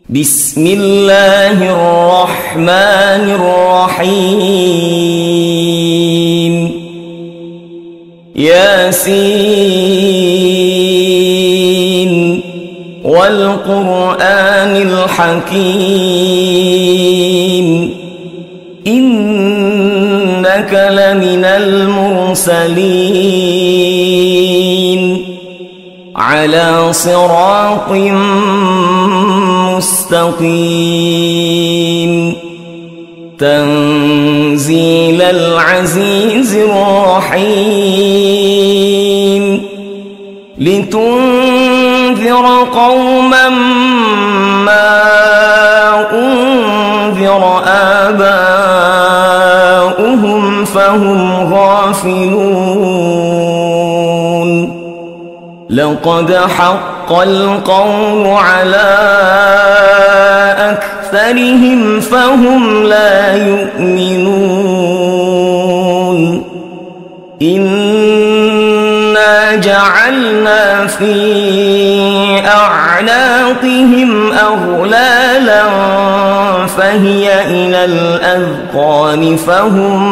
بسم الله الرحمن الرحيم ياسين والقرآن الحكيم إنك لمن المرسلين على صراط مستقيم تنزيل العزيز الرحيم لتنذر قوما ما أنذر آباؤهم فهم غافلون لقد حق القول على أكثرهم فهم لا يؤمنون إنا جعلنا في أعناقهم أغلالا فهي إلى الأذقان فهم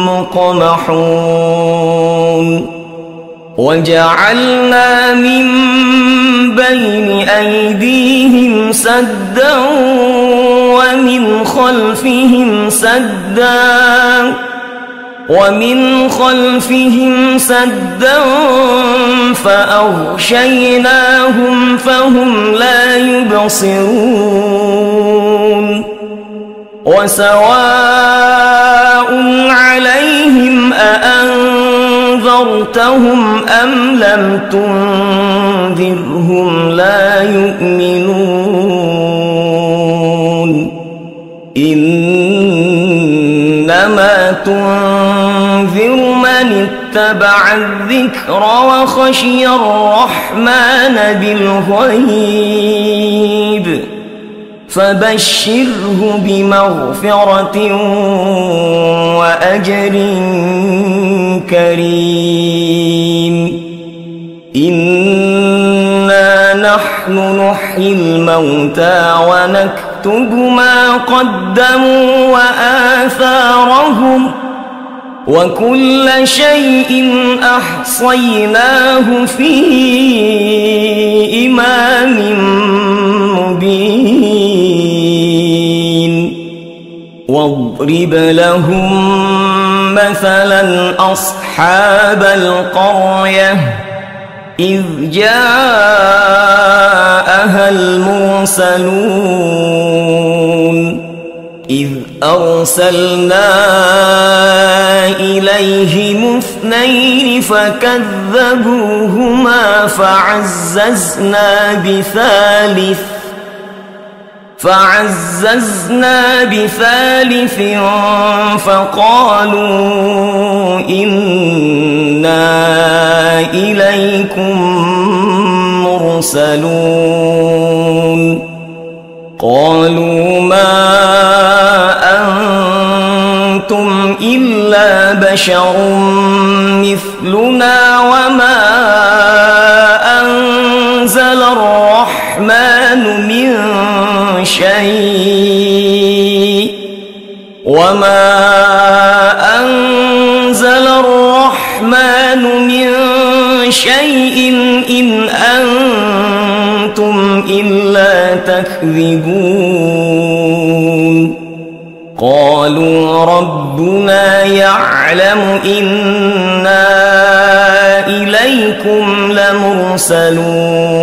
مقمحون وجعلنا من بين أيديهم سدا ومن خلفهم سدا فأغشيناهم فهم لا يبصرون وسواء عليهم أأنذرتهم أم لم تنذرهم لا يؤمنون إنما تنذر من اتبع الذكر وخشي الرحمن بالغيب فبشره بمغفرة وأجر كريم إنا نحن نحيي الموتى ونكتب ما قدموا وآثارهم وكل شيء أحصيناه في إمام مبين واضرب لهم مثلا أصحاب القرية إذ جاءها المرسلون إذ أرسلنا إليهم اثنين فكذبوهما فعززنا بثالث فقالوا إنا إليكم مرسلون قالوا ما أنتم إلا بشر مثلنا أنزل الرحمن من شيء إن أنتم إلا تكذبون قالوا ربنا يعلم إنا إليكم لمرسلون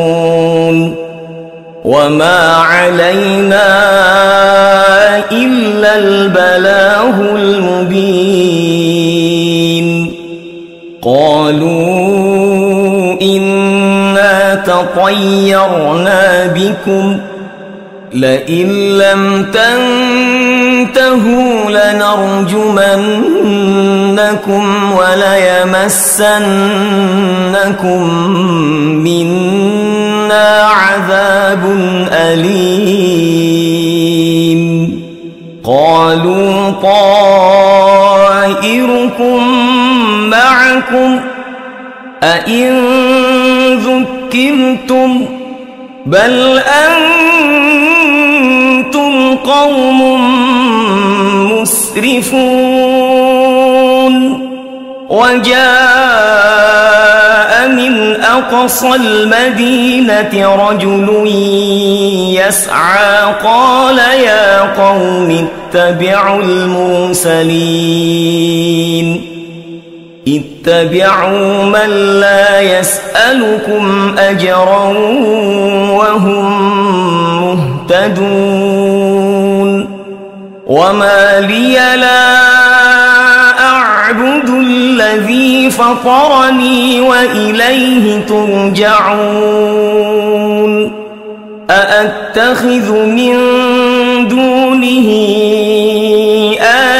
وما علينا إلا البلاغ المبين قالوا إنا تطيرنا بكم لئن لم تنتهوا لنرجمنكم وليمسنكم منا عذاب أليم قالوا طائركم معكم أئن ذكرتم بل أنتم قوم مسرفون وجاء من أقصى المدينة رجل يسعى قال يا قوم اتبعوا المرسلين اتبعوا من لا يسألكم أجرا وهم مهتدون وما لي لا أعبد الذي فطرني وإليه ترجعون أأتخذ من دونه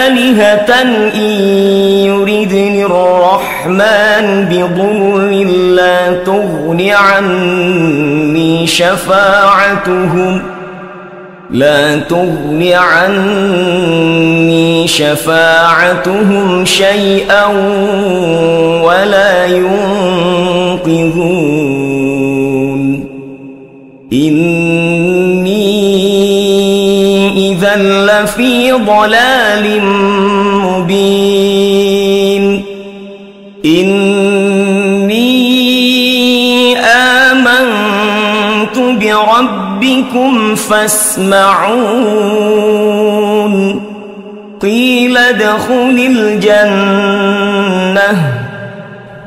آلهة إن يردني الرحمن بضر لا تغن عني شفاعتهم شيئا ولا ينقذون إني إذا لفي ضلال مبين إني آمنت بربكم فاسمعون قيل ادخل الجنة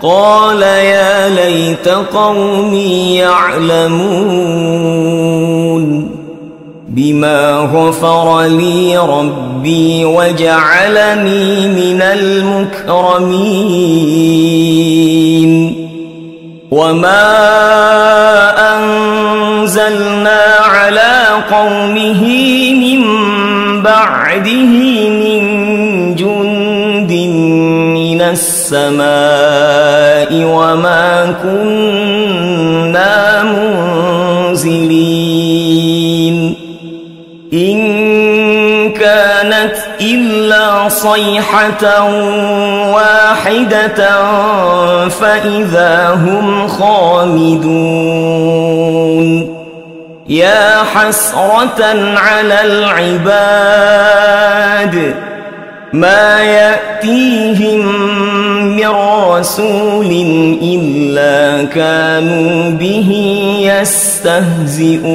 قال يا ليت قومي يعلمون بما غفر لي ربي وجعلني من المكرمين وما أنزلنا على قومه من بعده من جند من السماء وما كنا منزلين إن كانت إلا صيحة واحدة فإذا هم خامدون يا حسرة على العباد ما يأتيهم من رسول إلا كانوا به يستهزئون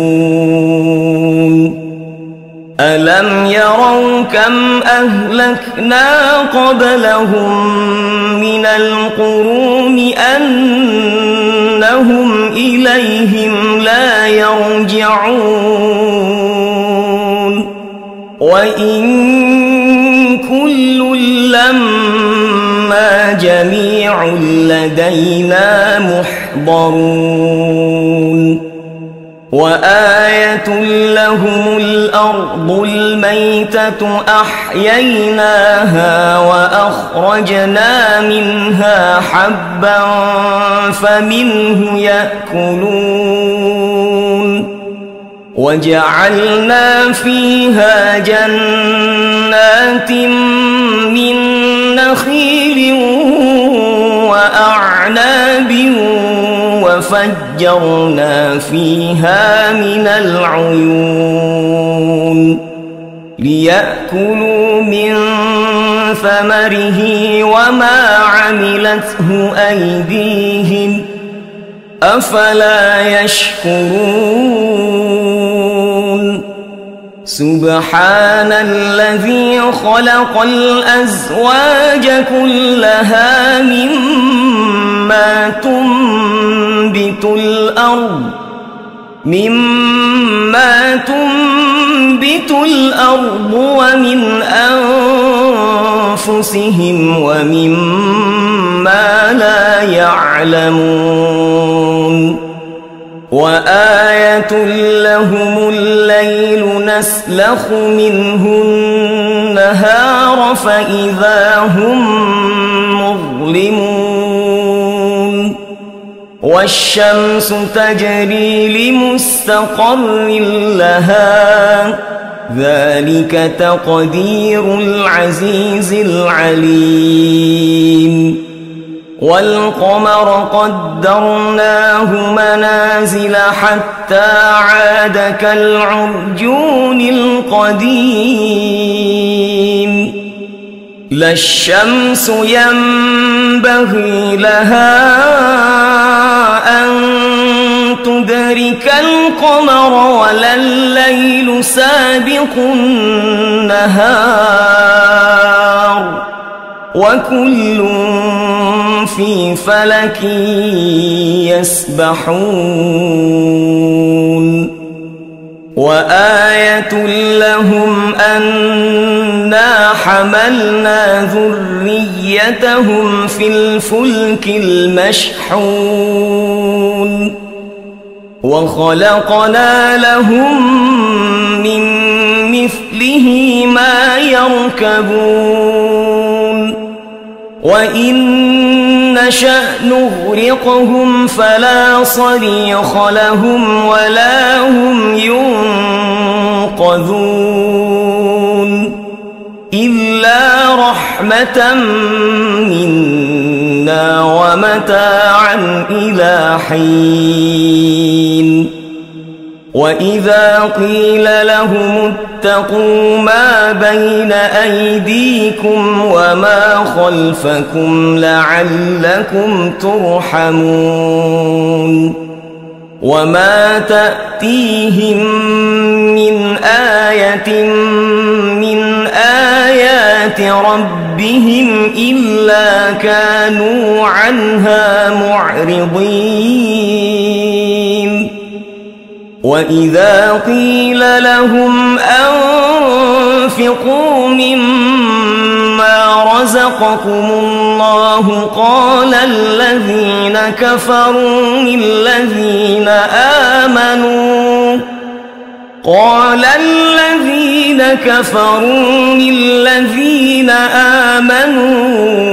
ألم يروا كم أهلكنا قبلهم من القرون أنهم إليهم لا يرجعون وإن كل لما جميع لدينا محضرون وآية لهم الأرض الميتة أحييناها وأخرجنا منها حبا فمنه يأكلون وجعلنا فيها جنات من نخيل وأعناب وفجرنا فيها من العيون ليأكلوا من ثمره وما عملته أيديهم أفلا يشكرون سبحان الذي خلق الأزواج كلها مما تنبت الأرض ومن أنفسهم ومما لا يعلمون وآية لهم الليل نسلخ منه النهار فإذا هم مظلمون والشمس تجري لمستقر لها ذلك تقدير العزيز العليم والقمر قدرناه منازل حتى عاد كالعرجون القديم لا الشمس ينبغي لها أن تدرك القمر ولا الليل سابق النهار وكل في فلك يسبحون وآية لهم أنا حملنا ذريتهم في الفلك المشحون وخلقنا لهم من مثله ما يركبون وإن نشأ نغرقهم فلا صريخ لهم ولا هم ينقذون إلا رحمة منا ومتاعا إلى حين وإذا قيل لهم اتقوا ما بين أيديكم وما خلفكم لعلكم ترحمون وما تأتيهم من آية من آيات ربهم إلا كانوا عنها معرضين وإذا قيل لهم أنفقوا مما رزقكم الله قال الذين كفروا للذين آمنوا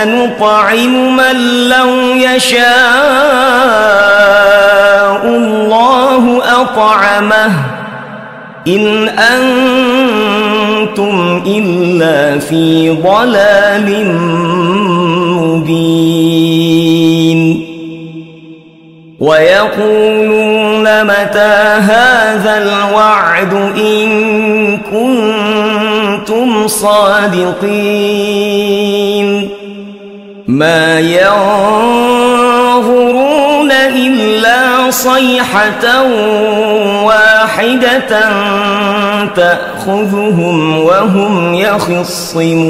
أنطعم من لو يشاء الله أطعمه إن أنتم إلا في ضلال مبين ويقولون متى هذا الوعد إن كنتم صادقين ما ينظرون إلا صيحة واحدة تأخذهم وهم يخصمون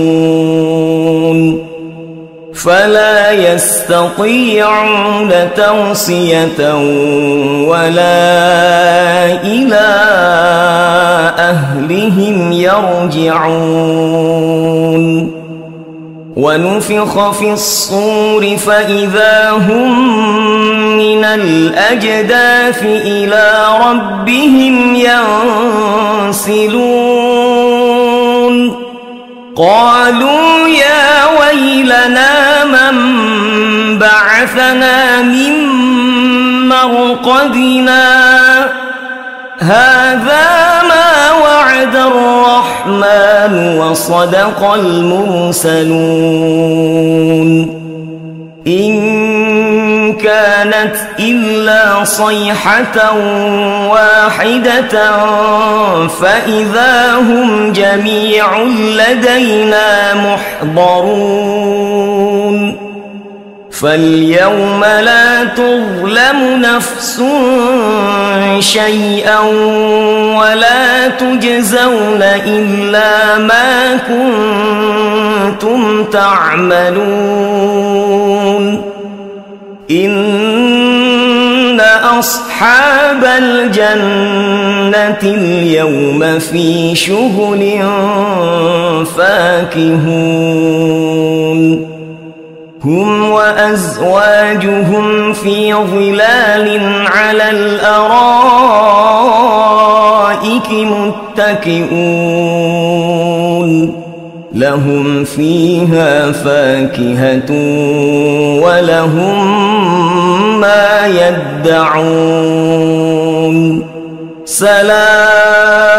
فلا يستطيعون توصية ولا إلى أهلهم يرجعون ونفخ في الصور فإذا هم من الأجداث إلى ربهم ينسلون قالوا يا ويلنا من بعثنا من مرقدنا هذا ما وعد الرحمن وصدق المرسلون إن كانت إلا صيحة واحدة فإذا هم جميع لدينا محضرون فاليوم لا تظلم نفس شيئا ولا تجزون إلا ما كنتم تعملون إن أصحاب الجنة اليوم في شغل فاكهون هم وأزواجهم في ظلال على الأرائك متكئون لهم فيها فاكهة ولهم ما يدعون سلام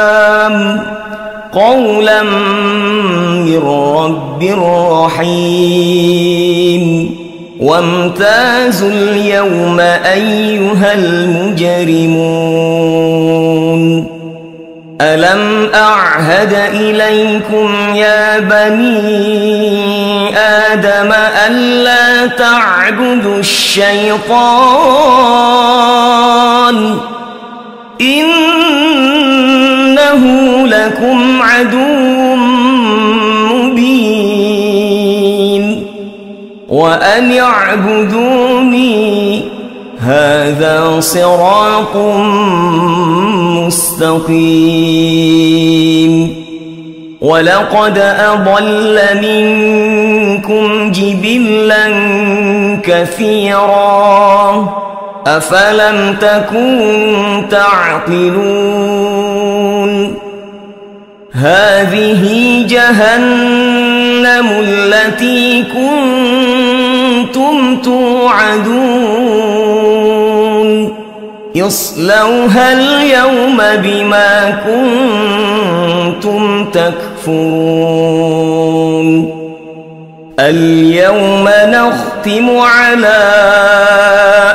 قولا من رب رحيم وامتازوا اليوم أيها المجرمون ألم أعهد إليكم يا بني آدم ألا تعبدوا الشيطان إنه لكم عدو مبين وأن اعبدوني هذا صراط مستقيم ولقد أضل منكم جبلا كثيرا أفلم تكونوا تعقلون هذه جهنم التي كنتم توعدون اصلوها اليوم بما كنتم تكفرون اليوم نختم على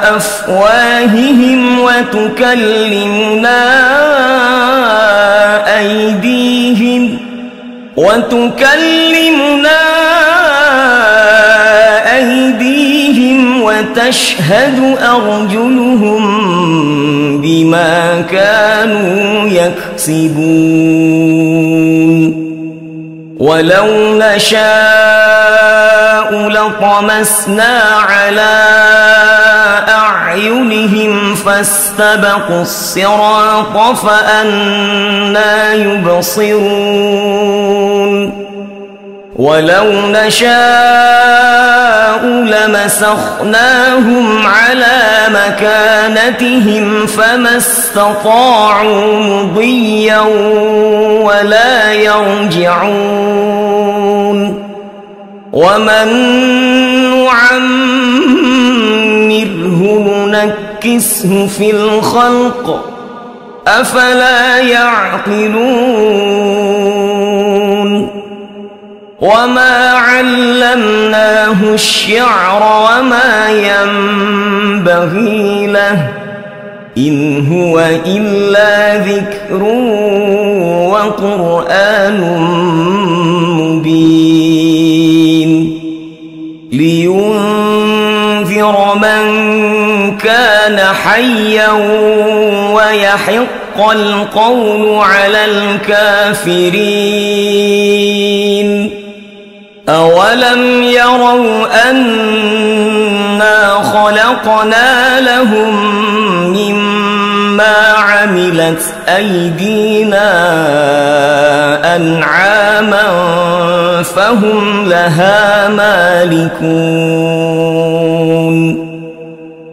أفواههم وتكلمنا أيديهم وتشهد أرجلهم بما كانوا يكسبون ولو نشاء لطمسنا على أعينهم فاستبقوا الصراط فأنى يبصرون ولو نشاء لمسخناهم على مكانتهم فما استطاعوا مضيا ولا يرجعون ومن نعمره ننكسه في الخلق أفلا يعقلون وما علمناه الشعر وما ينبغي له إن هو إلا ذكر وقرآن مبين لينذر من كان حيا ويحق القول على الكافرين أولم يروا أنا خلقنا لهم مما عملت أيدينا أنعاما فهم لها مالكون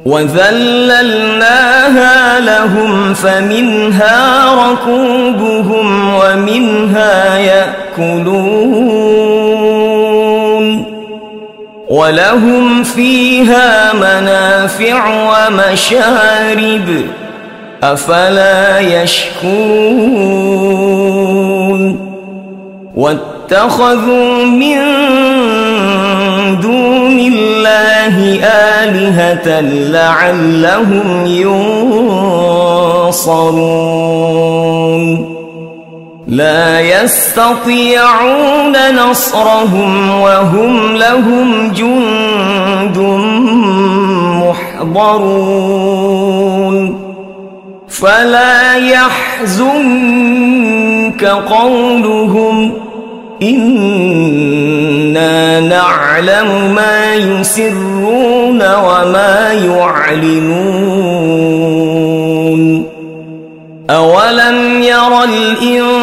وذللناها لهم فمنها ركوبهم ومنها يأكلون ولهم فيها منافع ومشارب أفلا يشكرون واتخذوا من دون الله آلهة لعلهم ينصرون لا يستطيعون نصرهم وهم لهم جند محضرون فلا يحزنك قولهم إنا نعلم ما يسرون وما يعلنون أولم ير الإنسان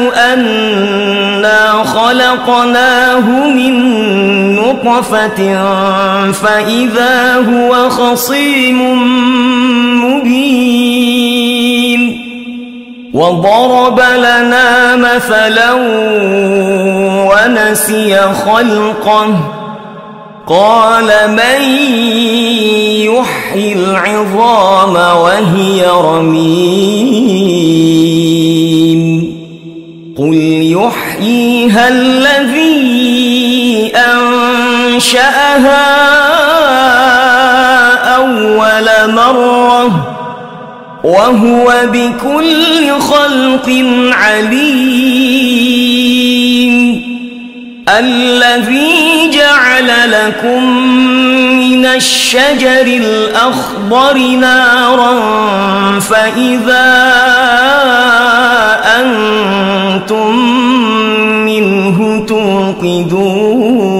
أنا خلقناه من نطفة فإذا هو خصيم مبين وضرب لنا مثلا ونسي خلقه قال من يحيي العظام وهي رميم قل يحييها الذي أنشأها مثلها أول مرة وهو بكل خلق عليم. الذي جعل لكم من الشجر الأخضر نارا فإذا أنتم منه توقدون.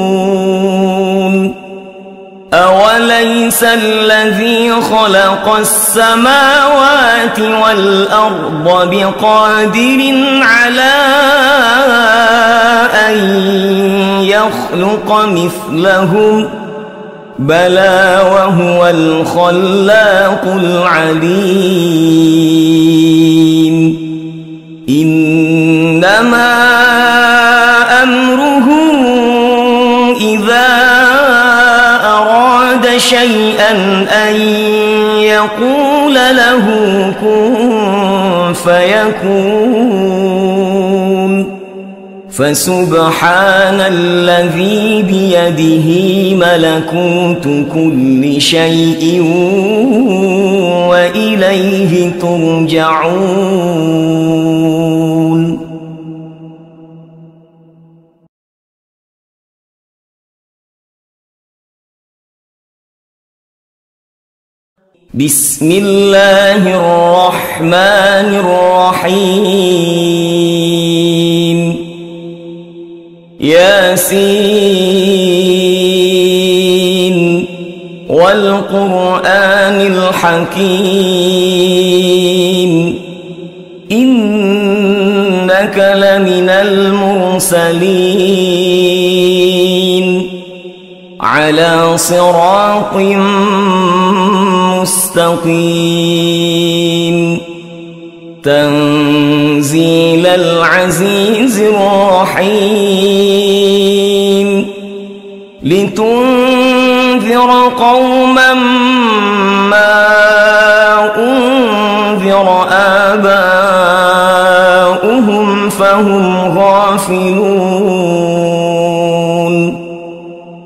أوليس الذي خلق السماوات والأرض بقادر على أن يخلق مثلهم؟ بلى وهو الخلاق العليم. إنما أمره إذا أراد شيئا أن يقول له كن فيكون. فسبحان الذي بيده ملكوت كل شيء وإليه ترجعون. بسم الله الرحمن الرحيم. ياسين والقرآن الحكيم إنك لمن المرسلين على صراط مستقيم. تنزيل العزيز الرحيم. لتنذر قوما ما أنذر آباؤهم فهم غافلون.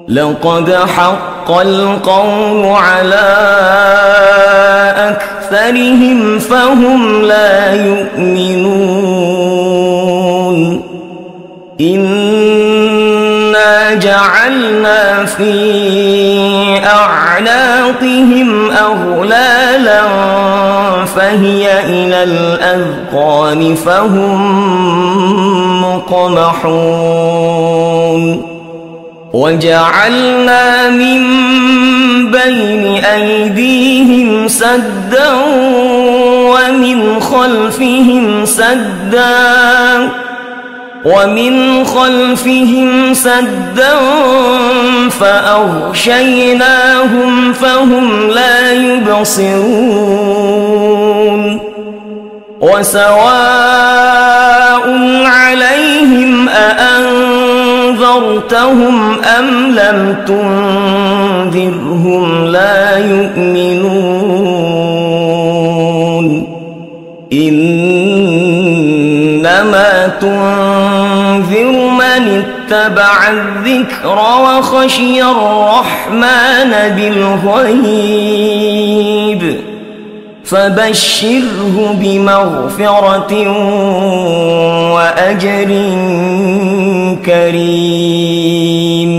لقد حق القول على أكثرهم فهم لا يؤمنون. إنا جعلنا في أعناقهم أغلالا فهي إلى الأذقان فهم مقمحون. وجعلنا من بين أيديهم سدا ومن خلفهم سدا فأغشيناهم فهم لا يبصرون. وسواء عليهم أأنذرتهم أم لم تنذرهم لا يؤمنون. إنما تنذر من اتبع الذكر وخشي الرحمن بالغيب فبشره بمغفرة وأجر كريم.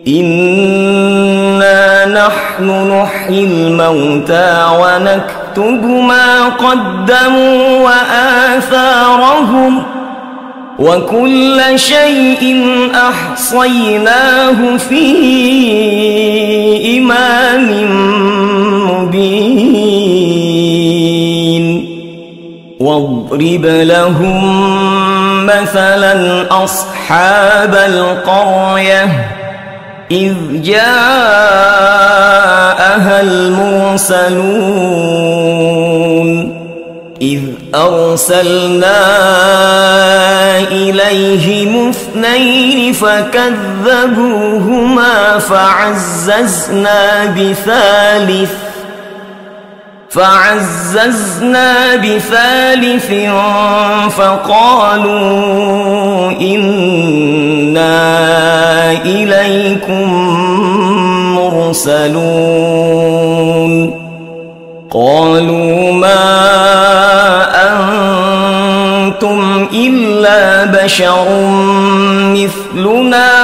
إنا نحن نحيي الموتى ونكتب ما قدموا وآثارهم وكل شيء أحصيناه في إمام مبين. واضرب لهم مثلا أصحاب القرية إذ جاءها المرسلون إذ أرسلنا إليهم اثنين فعززنا بثالث فقالوا إنا إليكم مرسلون قالوا ما أنتم إلا بشر مثلنا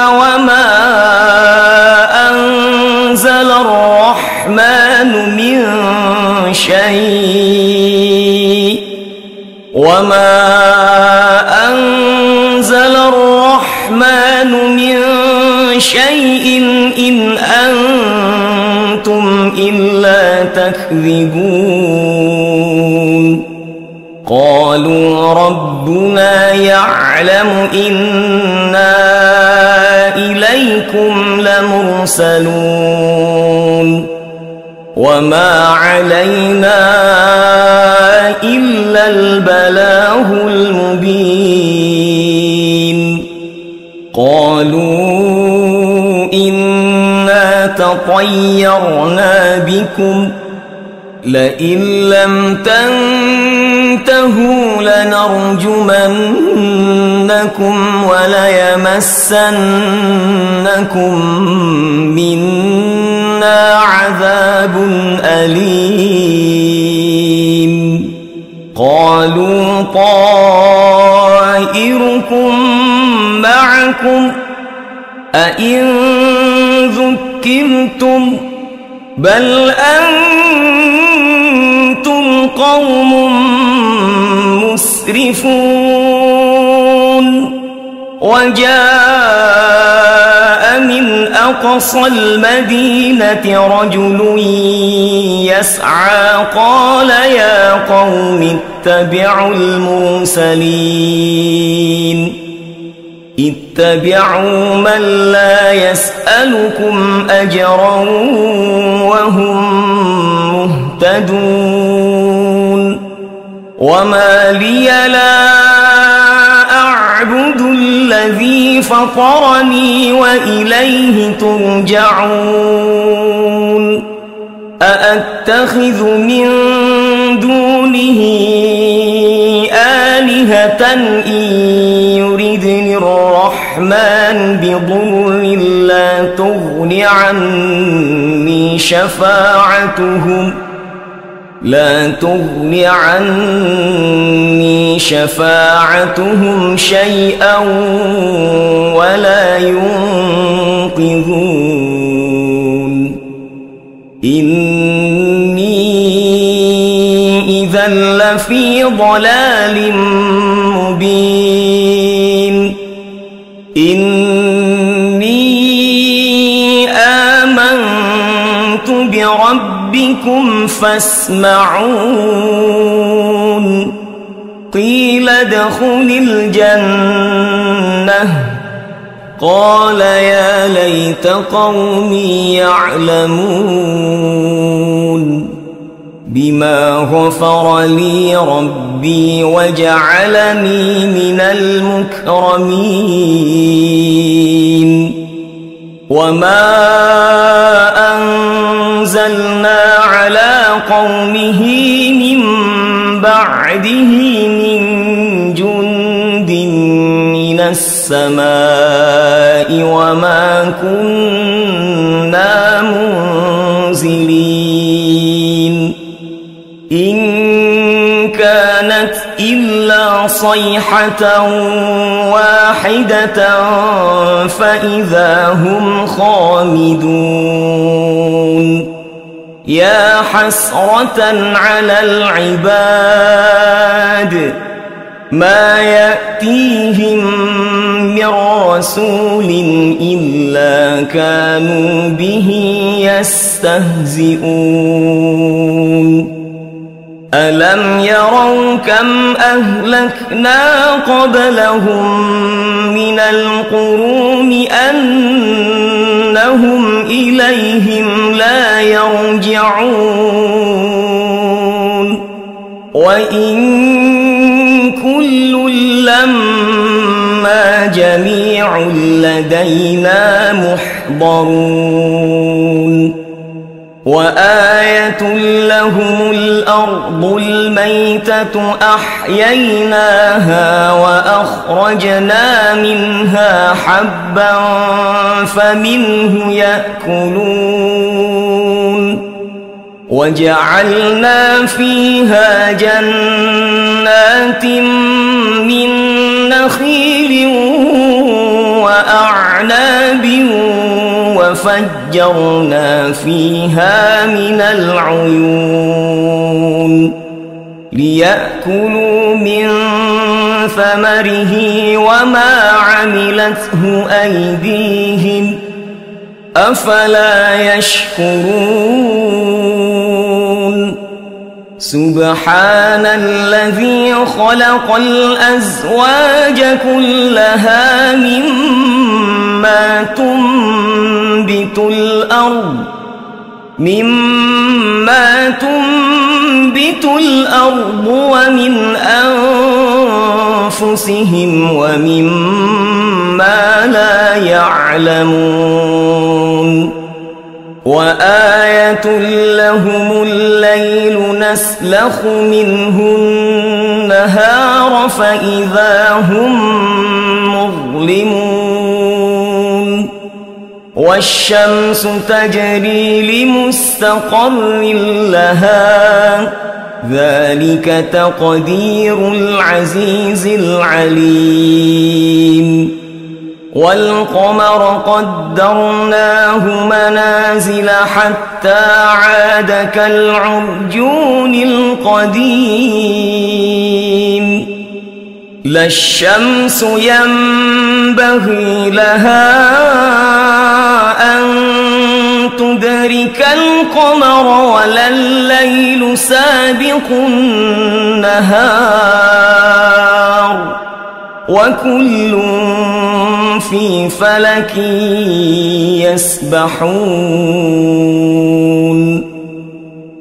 أنزل الرحمن من شيء إن أنتم إلا تكذبون قالوا ربنا يعلم إنا إليكم لمرسلون وما علينا إلا البلاغ المبين قالوا إنا تطيرنا بكم لئن لم تنتهوا لنرجمنكم وليمسنكم منا عذاب أليم قالوا طائركم معكم أئن ذكرتم بل أنتم قوم مسرفون وجاء من أقصى المدينة رجل يسعى قال يا قوم اتبعوا اتبعوا من لا يسألكم أجرا وهم مهتدون وما لي لا أعبد الذي فطرني وإليه ترجعون أأتخذ من دونه آلهة إن يردني الرحمن بضر لا تغني عني شفاعتهم شيئا ولا ينقذون إني إذا لفي ضلال مبين إني آمنت بربكم فاسمعون قيل ادخل الجنة قال يا ليت قومي يعلمون بما غفر لي ربي وجعلني من المكرمين وما أنزلنا على قومه من بعده من جند من السماء وما كنا منزلين إن كانت إلا صيحة واحدة فإذا هم خامدون يا حسرة على العباد ما يأتيهم من رسول إلا كانوا به يستهزئون ألم يروا كم أهلكنا قبلهم من القرون أنهم إليهم لا يرجعون وإن كل لما جميع لدينا محضرون وآية لهم الأرض الميتة أحييناها وأخرجنا منها حبا فمنه يأكلون وجعلنا فيها جنات من نخيل وأعناب وفجرنا فيها من العيون ليأكلوا من ثمره وما عملته أيديهم أفلا يشكرون سبحان الذي خلق الأزواج كلها مما تنبت الأرض ومن أنفسهم ومما لا يعلمون وآية لهم الليل نسلخ منه النهار فإذا هم مظلمون والشمس تجري لمستقر لها ذلك تقدير العزيز العليم والقمر قدرناه منازل حتى عاد كالعرجون القديم لا الشمس ينبغي لها أن تدرك القمر ولا الليل سابق النهار وكل في فلك يسبحون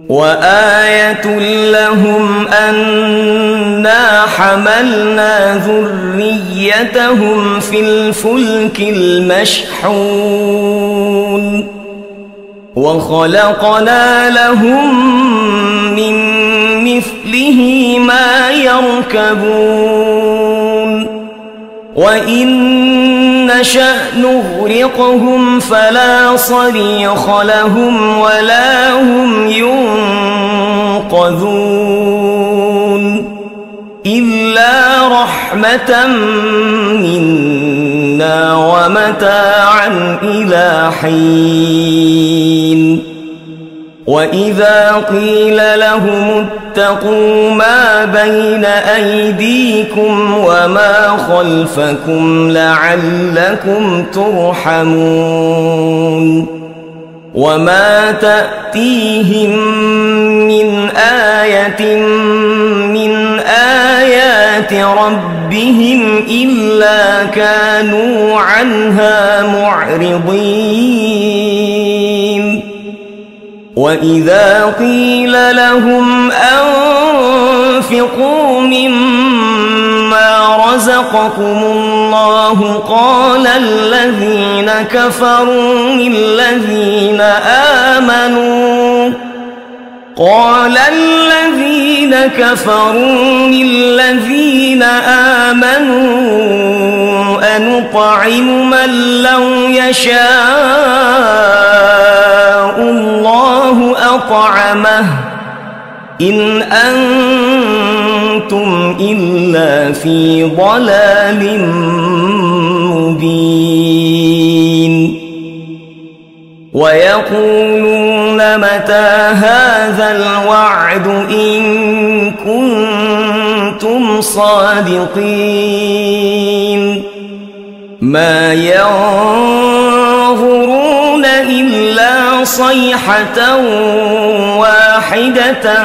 وآية لهم أنا حملنا ذريتهم في الفلك المشحون وخلقنا لهم من مثله ما يركبون وإن نشأ نغرقهم فلا صريخ لهم ولا هم ينقذون إلا رحمة منا ومتاعا إلى حين وإذا قيل لهم اتقوا ما بين أيديكم وما خلفكم لعلكم ترحمون وما تأتيهم من آية من آيات ربهم إلا كانوا عنها معرضين وإذا قيل لهم أنفقوا مما رزقكم الله قال الذين كفروا للذين آمنوا أنطعم من لو يشاء الله أطعمه إن أنتم إلا في ضلال مبين ويقولون متى هذا الوعد إن كنتم صادقين ما ينظرون إلا صيحة واحدة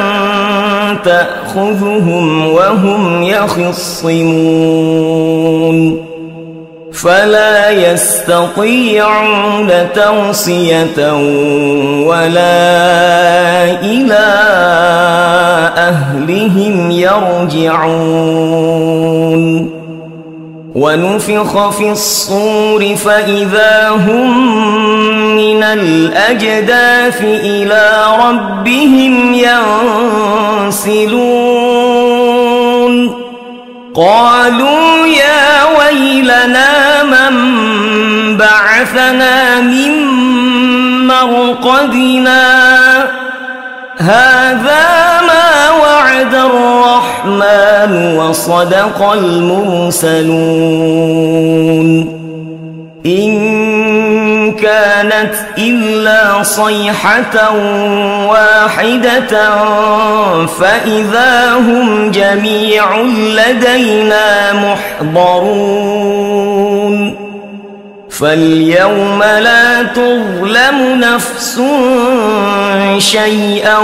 تأخذهم وهم يخصمون فلا يستطيعون توصية ولا إلى أهلهم يرجعون ونفخ في الصور فإذا هم من الأجداث إلى ربهم ينسلون قالوا يا ويلنا من بعثنا من مرقدنا هذا ما وعد الرحمن وصدق المرسلون إن كانت إلا صيحة واحدة فإذا هم جميع لدينا محضرون فاليوم لا تظلم نفس شيئا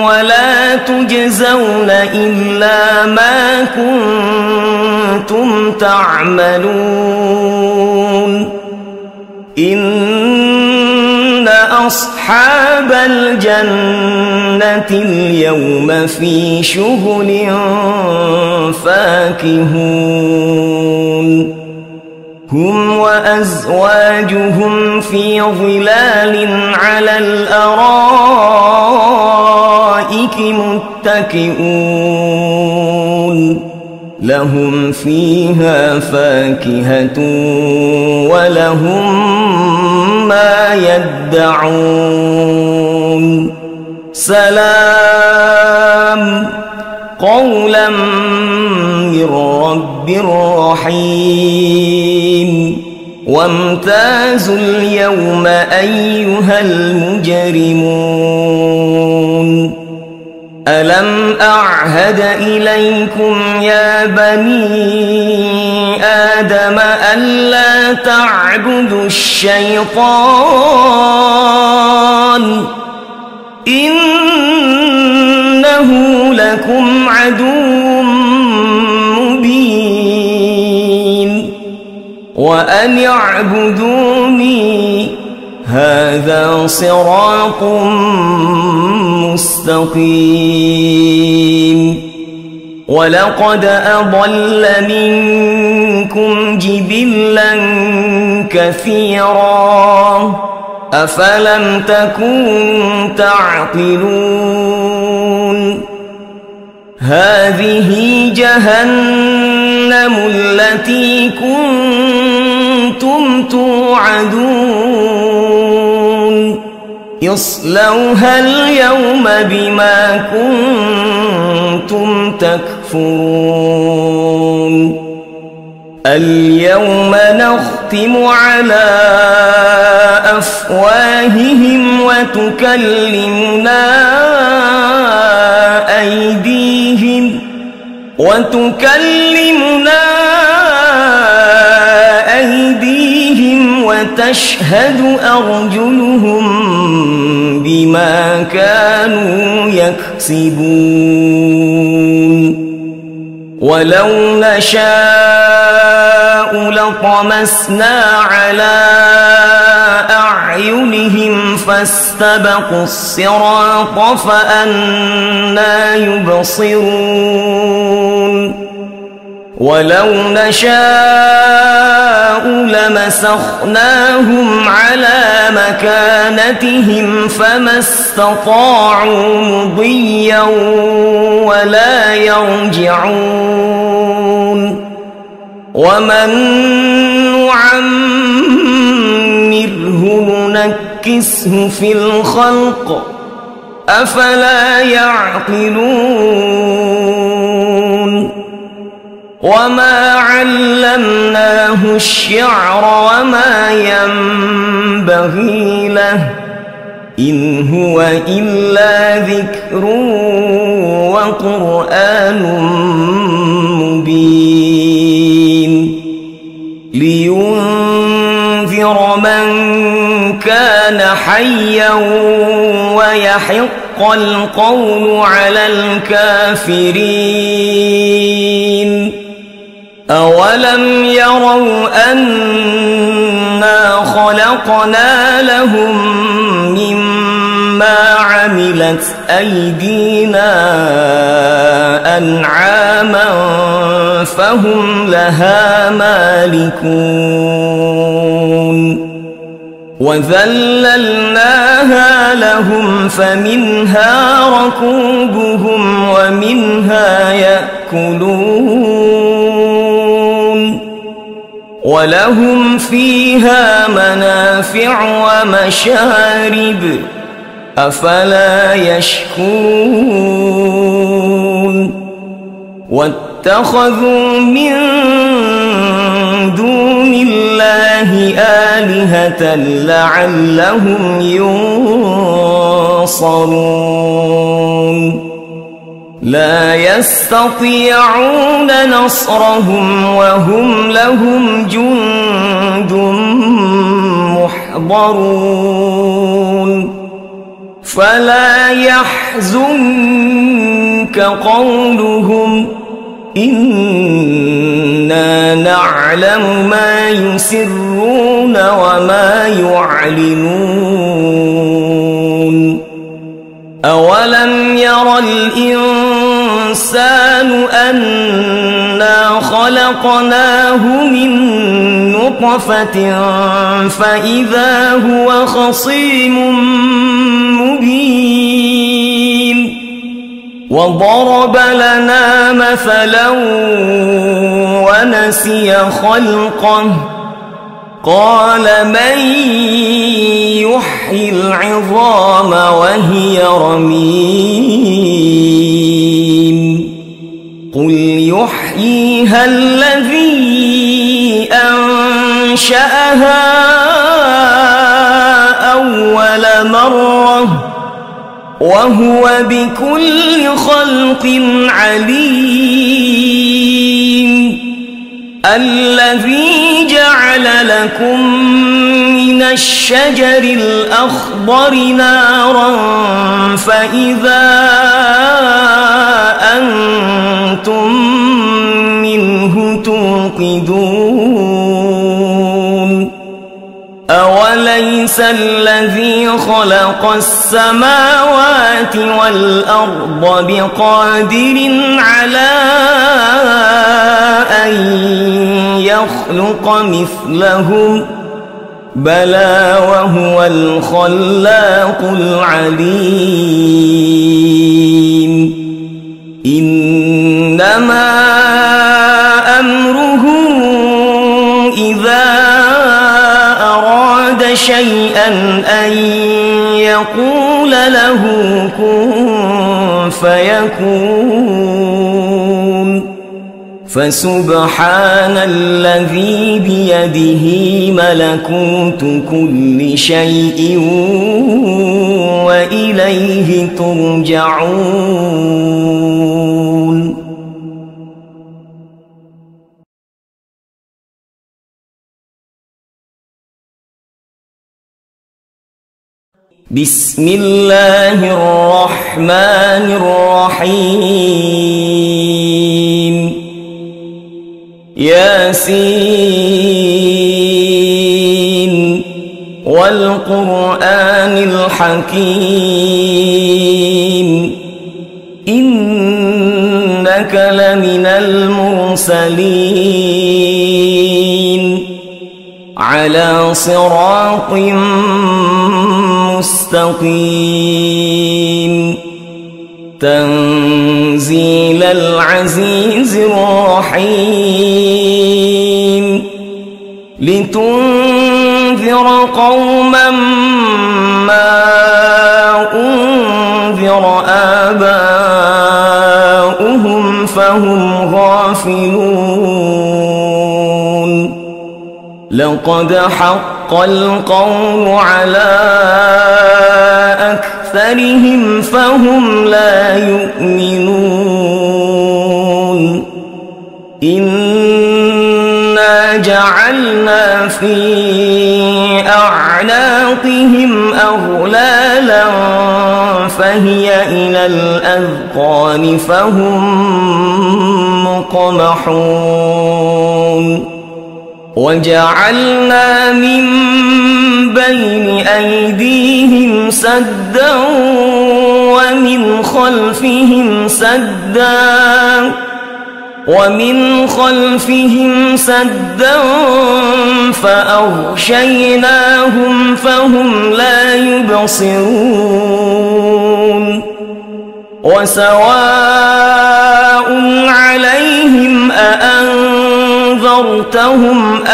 ولا تجزون إلا ما كنتم تعملون إن أصحاب الجنة اليوم في شغل فاكهون هم وأزواجهم في ظلال على الأرائك متكئون لهم فيها فاكهة ولهم ما يدعون سلام قولا من رب رحيم وامتازوا اليوم أيها المجرمون ألم أعهد إليكم يا بني آدم ألا تعبدوا الشيطان إنه لكم عدو مبين وأن اعبدوني هذا صراط مستقيم ولقد أضل منكم جبلا كثيرا أفلم تكونوا تعقلون هذه جهنم التي كنتم توعدون اصلوها اليوم بما كنتم تكفرون اليوم نختم على أفواههم وتكلمنا أيديهم وتشهد أرجلهم بما كانوا يكسبون ولو نشاء لطمسنا على أعينهم فاستبقوا الصراط فأنى يبصرون ولو نشاء لمسخناهم على مكانتهم فما استطاعوا مضيا ولا يرجعون ومن نعمره ننكسه في الخلق أفلا يعقلون وما علمناه الشعر وما ينبغي له إن هو إلا ذكر وقرآن مبين لينذر من كان حيا ويحق القول على الكافرين أولم يروا أنا خلقنا لهم مما عملت أيدينا أنعاما فهم لها مالكون وذللناها لهم فمنها ركوبهم ومنها يأكلون ولهم فيها منافع ومشارب أفلا يشكرون واتخذوا من دون الله آلهة لعلهم ينصرون لا يستطيعون نصرهم وهم لهم جند محضرون فلا يحزنك قولهم إنا نعلم ما يسرون وما يعلنون أولم ير الإنسان أنا خلقناه من نطفة فإذا هو خصيم مبين وضرب لنا مثلا ونسي خلقه قال من يحيي العظام وهي رميم قل يحييها الذي أنشأها أول مرة وهو بكل خلق عليم الذي جعل لكم من الشجر الأخضر نارا فإذا أنتم منه توقدون أوليس الذي خلق السماوات والأرض بقادر على أن يخلق مثلهم بلى وهو الخلاق العليم إنما أمره إذا أراد شيئا أن يقول له كن فيكون فسبحان الذي بيده ملكوت كل شيء وإليه ترجعون. بسم الله الرحمن الرحيم ياسين والقرآن الحكيم إنك لمن المرسلين على صراط مستقيم تنزيل العزيز الرحيم لتنذر قوما ما أنذر آباؤهم فهم غافلون لقد حق القول على أكثرهم فهم لا يؤمنون إنا جعلنا في أعناقهم أغلالا فهي إلى الأذقان فهم مقمحون وجعلنا من بين أيديهم سدا ومن خلفهم سدا فأغشيناهم فهم لا يبصرون وسواء عليهم أأنذرتهم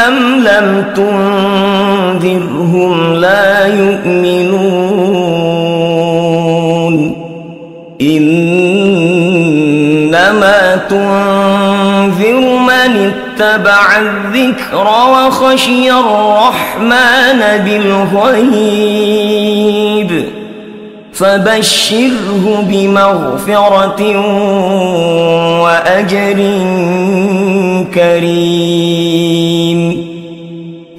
أم لم تنذرهم لا يؤمنون إنما تنذر من اتبع الذكر وخشي الرحمن بالغيب فبشره بمغفرة وأجر كريم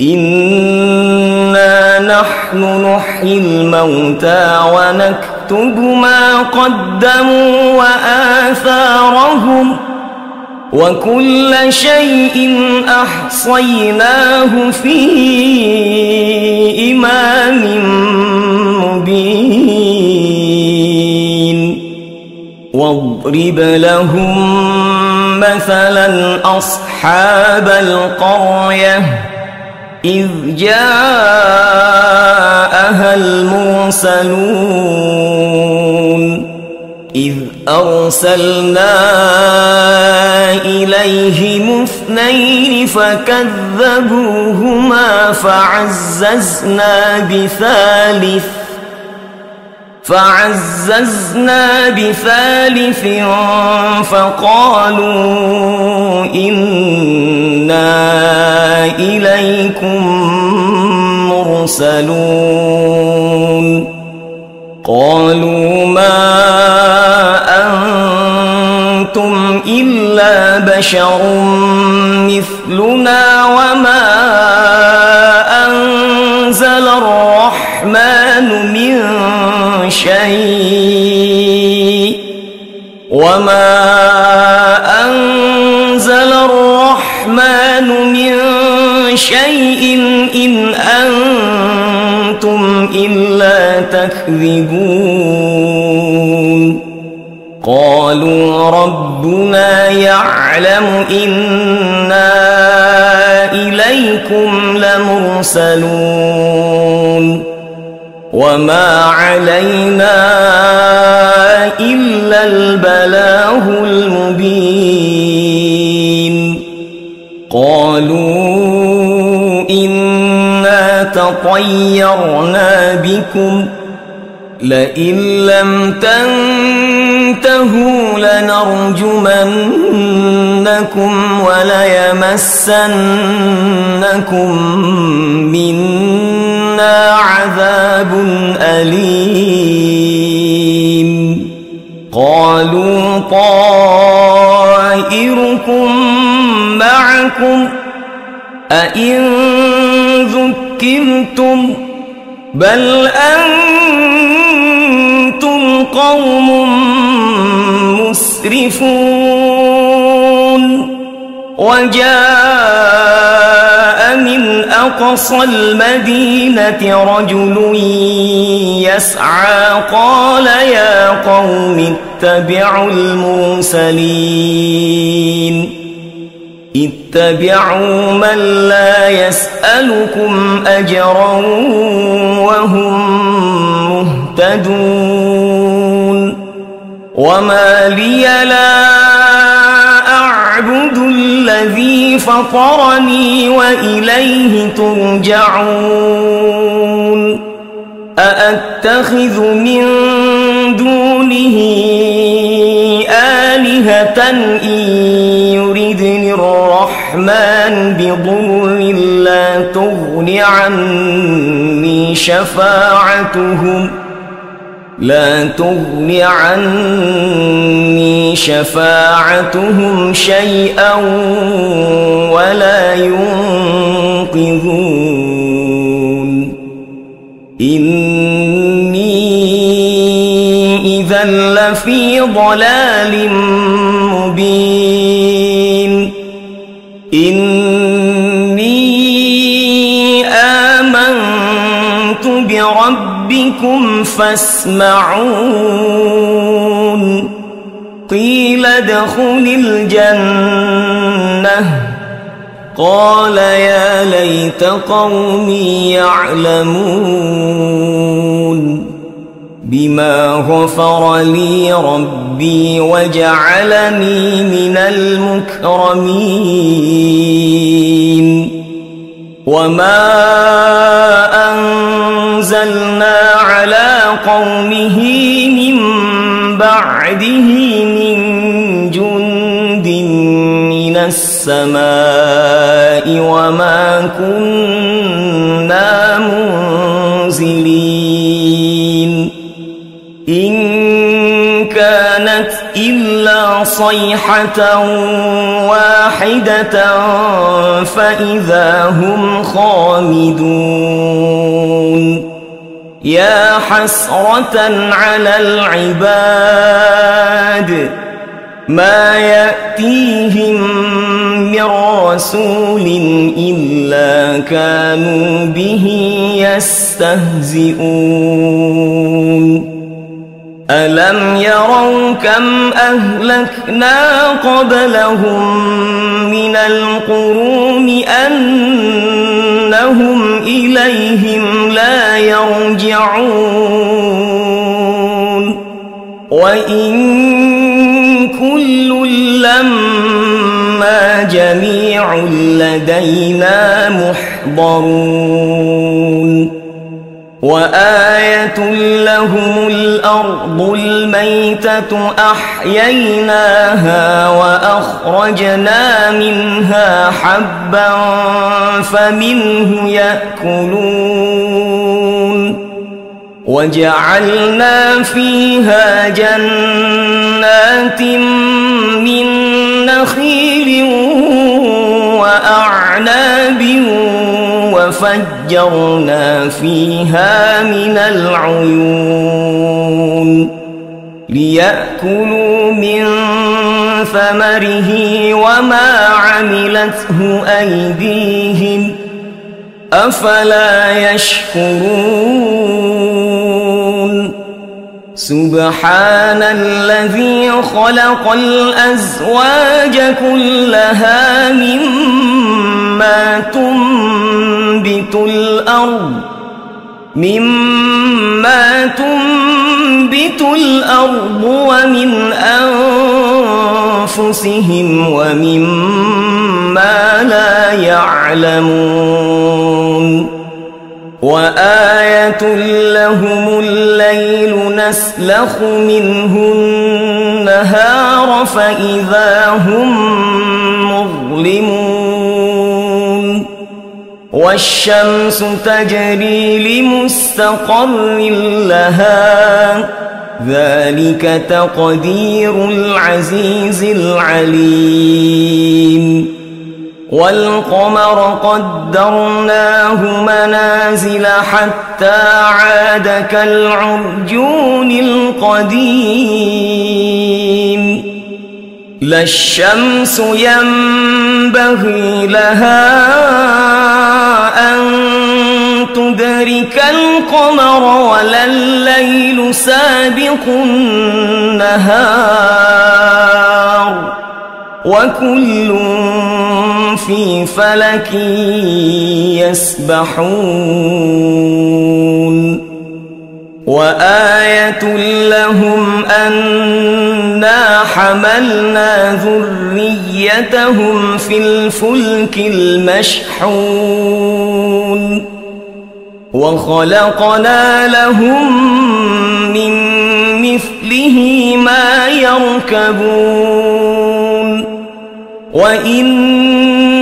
إنا نحن نحيي الموتى ونكتب ما قدموا وآثارهم وكل شيء أحصيناه في إمام مبين واضرب لهم مثلا أصحاب القرية إذ جاءها المرسلون إذ أرسلنا إليهم اثنين فكذبوهما فعززنا بثالث فقالوا إنا إليكم مرسلون قالوا ما أنتم إلا بشر مثلنا وما أنزل الرحمن من شيء إن أنتم إلا تكذبون قالوا ربنا يعلم إنا إليكم لمرسلون وما علينا إلا البلاغ المبين قالوا إنا تطيرنا بكم لئن لم تنتهوا لنرجمنكم وليمسنكم منا عذاب أليم قالوا طائركم معكم أئن ذكرتم بل أنتم قوم مسرفون وجاء من أقصى المدينة رجل يسعى قال يا قوم اتبعوا المرسلين اتبعوا من لا يسألكم أجرا وهم مهتدون وما لي لا أعبد الذي فطرني وإليه ترجعون أأتخذ من دونه آلهة إن يردني الرحمن بضر لا تغن عني شفاعتهم شيئا ولا ينقذون إني إذا لفي ضلال مبين إني ربكم فاسمعون قيل ادخل الجنة قال يا ليت قومي يعلمون بما غفر لي ربي وجعلني من المكرمين وما أنزلنا على قومه من بعده من جند من السماء وما كنا منزلين إن كانت إلا صيحة واحدة فإذا هم خامدون يا حسرة على العباد ما يأتيهم من رسول إلا كانوا به يستهزئون ألم يروا كم أهلكنا قبلهم من القرون أنهم إليهم لا يرجعون وإن كل لما جميع لدينا محضرون وآية لهم الأرض الميتة أحييناها وأخرجنا منها حبا فمنه يأكلون وجعلنا فيها جنات من نخيل وأعناب وفجرنا فيها من العيون ليأكلوا من ثمره وما عملته أيديهم أفلا يشكرون سبحان الذي خلق الأزواج كلها مما تنبت الأرض ومن أنفسهم ومما لا يعلمون وآية لهم الليل نسلخ منه النهار فإذا هم مظلمون والشمس تجري لمستقر لها ذلك تقدير العزيز العليم والقمر قدرناه منازل حتى عاد كالعرجون القديم لا الشمس ينبغي لها أن تدرك القمر ولا الليل سابق النهار وكل في فلك يسبحون وآية لهم أنا حملنا ذريتهم في الفلك المشحون وخلقنا لهم من مثله ما يركبون وإن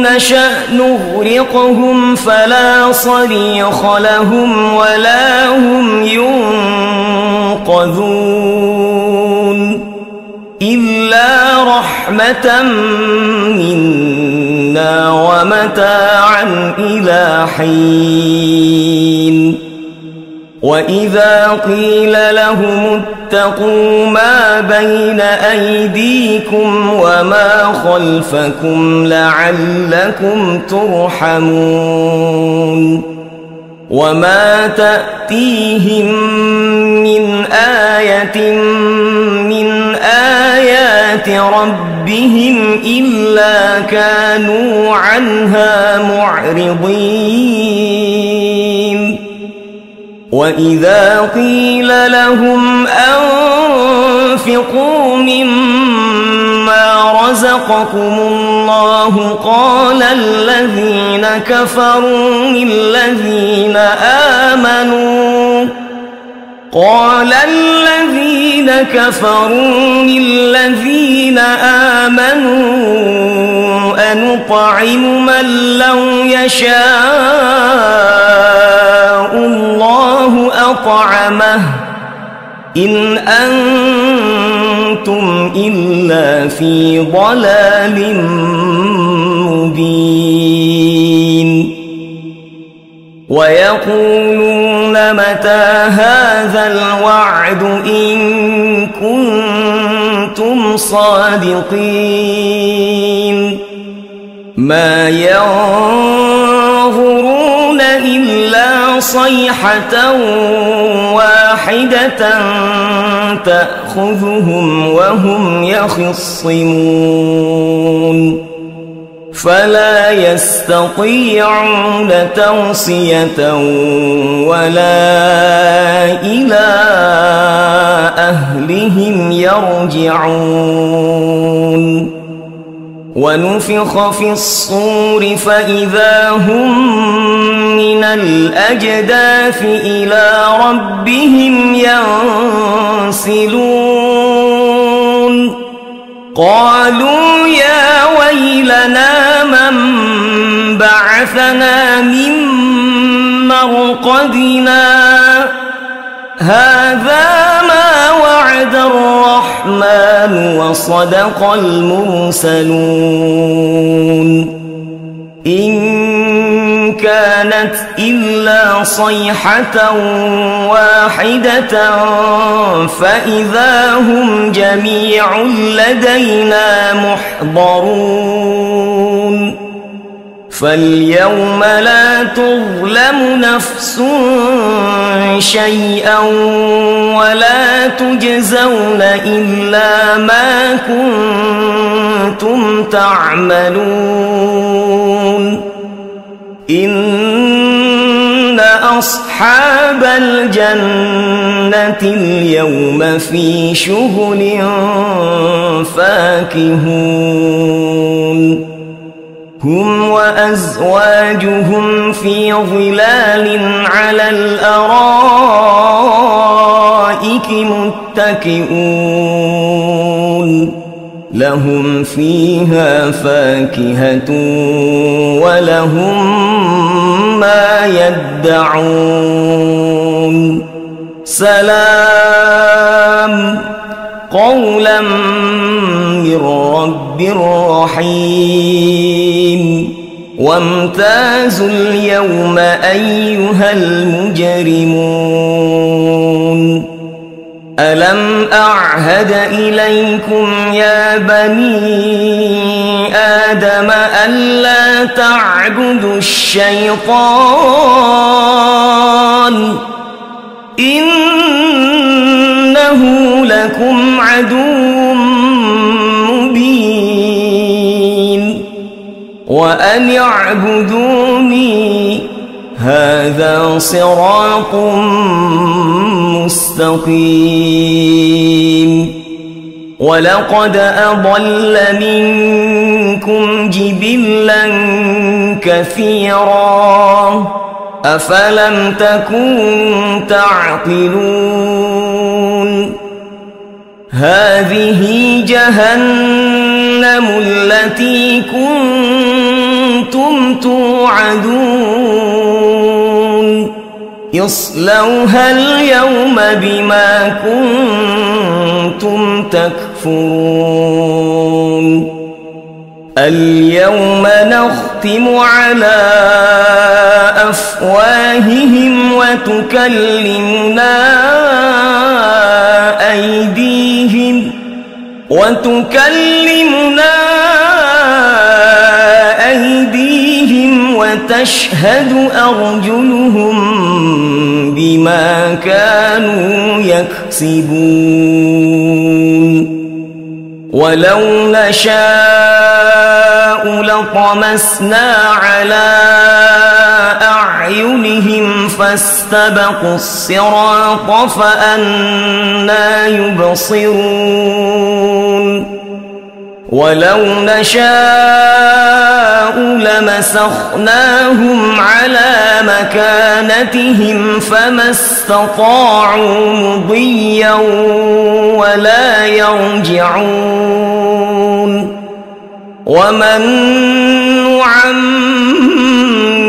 نشأ نغرقهم فلا صريخ لهم ولا هم ينقذون إلا رحمة منا ومتاعا إلى حين وإذا قيل لهم اتقوا ما بين أيديكم وما خلفكم لعلكم ترحمون وما تأتيهم من آية من آيات ربهم إلا كانوا عنها معرضين وإذا قيل لهم أنفقوا مما رزقكم الله قال الذين كفروا للذين آمنوا أنطعم من لو يشاء الله أطعمه إن أنتم إلا في ضلال مبين ويقولون متى هذا الوعد إن كنتم صادقين ما ينظرون إلا صيحة واحدة تأخذهم وهم يخصمون فلا يستطيعون توصية ولا إلى أهلهم يرجعون ونفخ في الصور فإذا هم من الأجداث إلى ربهم ينسلون قالوا يا ويلنا من بعثنا من مرقدنا هذا ما وعد الرحمن وصدق المرسلون إن كانت إلا صيحة واحدة فإذا هم جميع لدينا محضرون فاليوم لا تظلم نفس شيئا ولا تجزون إلا ما كنتم تعملون إن أصحاب الجنة اليوم في شغل فاكهون هم وأزواجهم في ظلال على الأرائك متكئون لهم فيها فاكهة ولهم ما يدعون سلام قولا من رب رحيم وامتازوا اليوم أيها المجرمون ألم أعهد إليكم يا بني آدم ألا تعبدوا الشيطان إنه لكم عدو مبين وأن اعبدوني هذا صراط مستقيم ولقد أضل منكم جبلا كثيرا أفلم تكونوا تعقلون هذه جهنم التي كنتم توعدون اصلوها اليوم بما كنتم تكفرون اليوم نختم على أفواههم وتكلمنا أيديهم وتشهد أرجلهم بما كانوا يكسبون ولو نشاء لطمسنا على أعينهم فاستبقوا الصراط فأنى يبصرون ولو نشاء لمسخناهم على مكانتهم فما استطاعوا مضيا ولا يرجعون ومن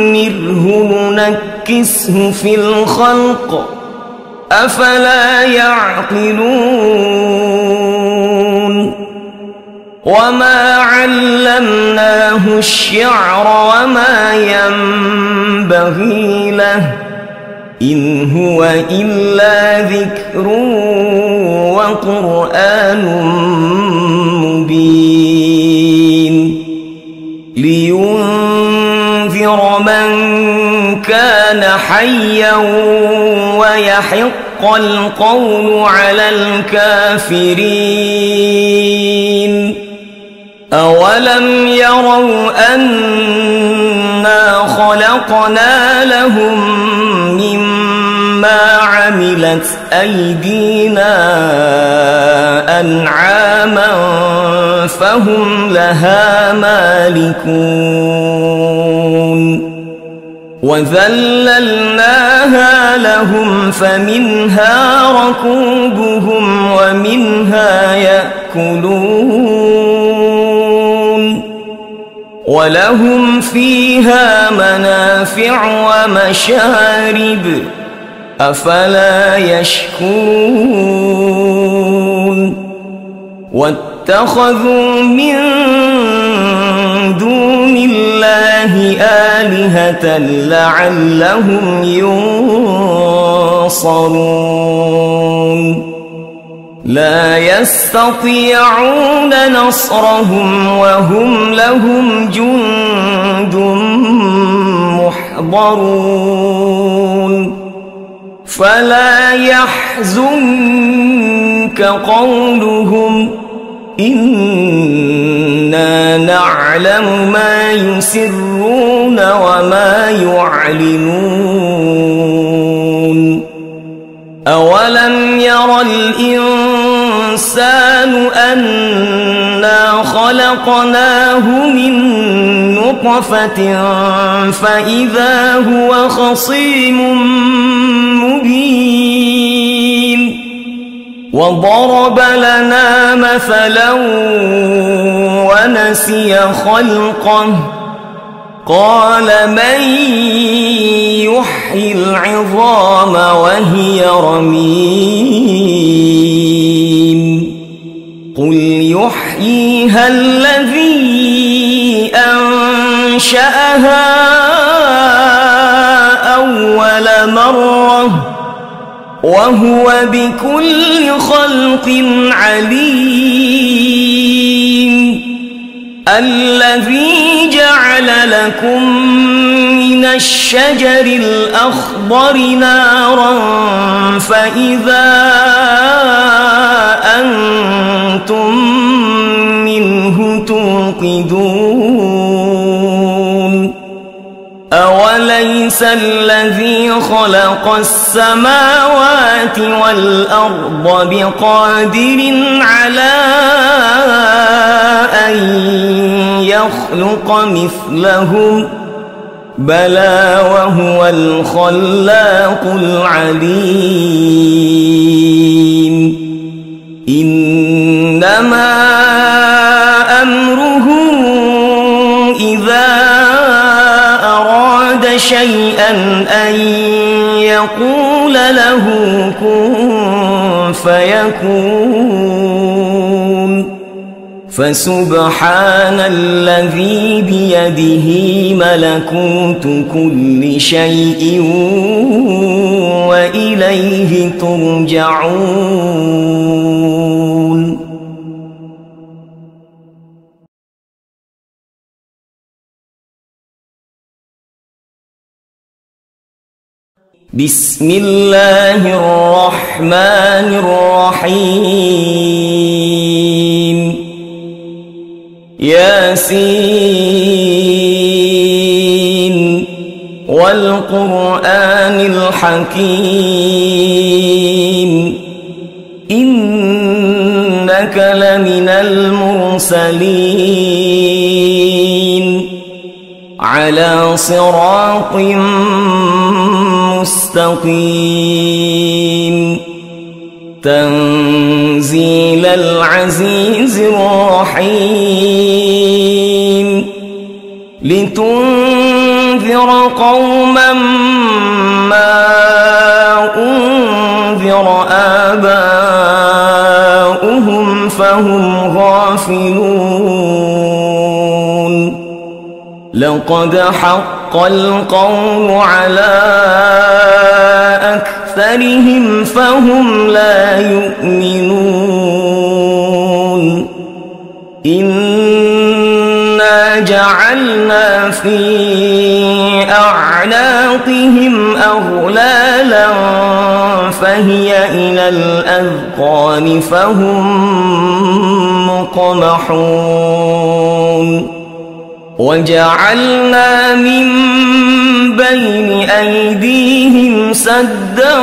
نعمره ننكسه في الخلق أفلا يعقلون وما علمناه الشعر وما ينبغي له إن هو إلا ذكر وقرآن مبين لينذر من كان حيا ويحق القول على الكافرين أولم يروا أنا خلقنا لهم مما عملت أيدينا أنعاما فهم لها مالكون وذللناها لهم فمنها ركوبهم ومنها يأكلون ولهم فيها منافع ومشارب أفلا يشكرون واتخذوا من دون الله آلهة لعلهم ينصرون لا يستطيعون نصرهم وهم لهم جند محضرون فلا يحزنك قولهم إنا نعلم ما يسرون وما يعلنون أولم ير الإنسان أنا خلقناه من نطفة فإذا هو خصيم مبين وضرب لنا مثلا ونسي خلقه قال من يحيي العظام وهي رميم قل يحييها الذي أنشأها أول مرة وهو بكل خلق عليم الذي جعل لكم من الشجر الأخضر نارا فإذا أنتم منه توقدون أوليس الذي خلق السماوات والأرض بقادر على أن يخلق مثلهم بلى وهو الخلاق العليم إنما أمره إذا أراد شيئا أن يقول له كن فيكون فسبحان الذي بيده ملكوت كل شيء وإليه ترجعون. بسم الله الرحمن الرحيم ياسين والقرآن الحكيم إنك لمن المرسلين على صراط مستقيم تنزيل العزيز الرحيم لتنذر قوما ما أنذر آباؤهم فهم غافلون لقد حق القول على أكثرهم فهم لا يؤمنون إنا جعلنا في أعناقهم أغلالا فهي إلى الأذقان فهم مقمحون وجعلنا من بين أيديهم سدا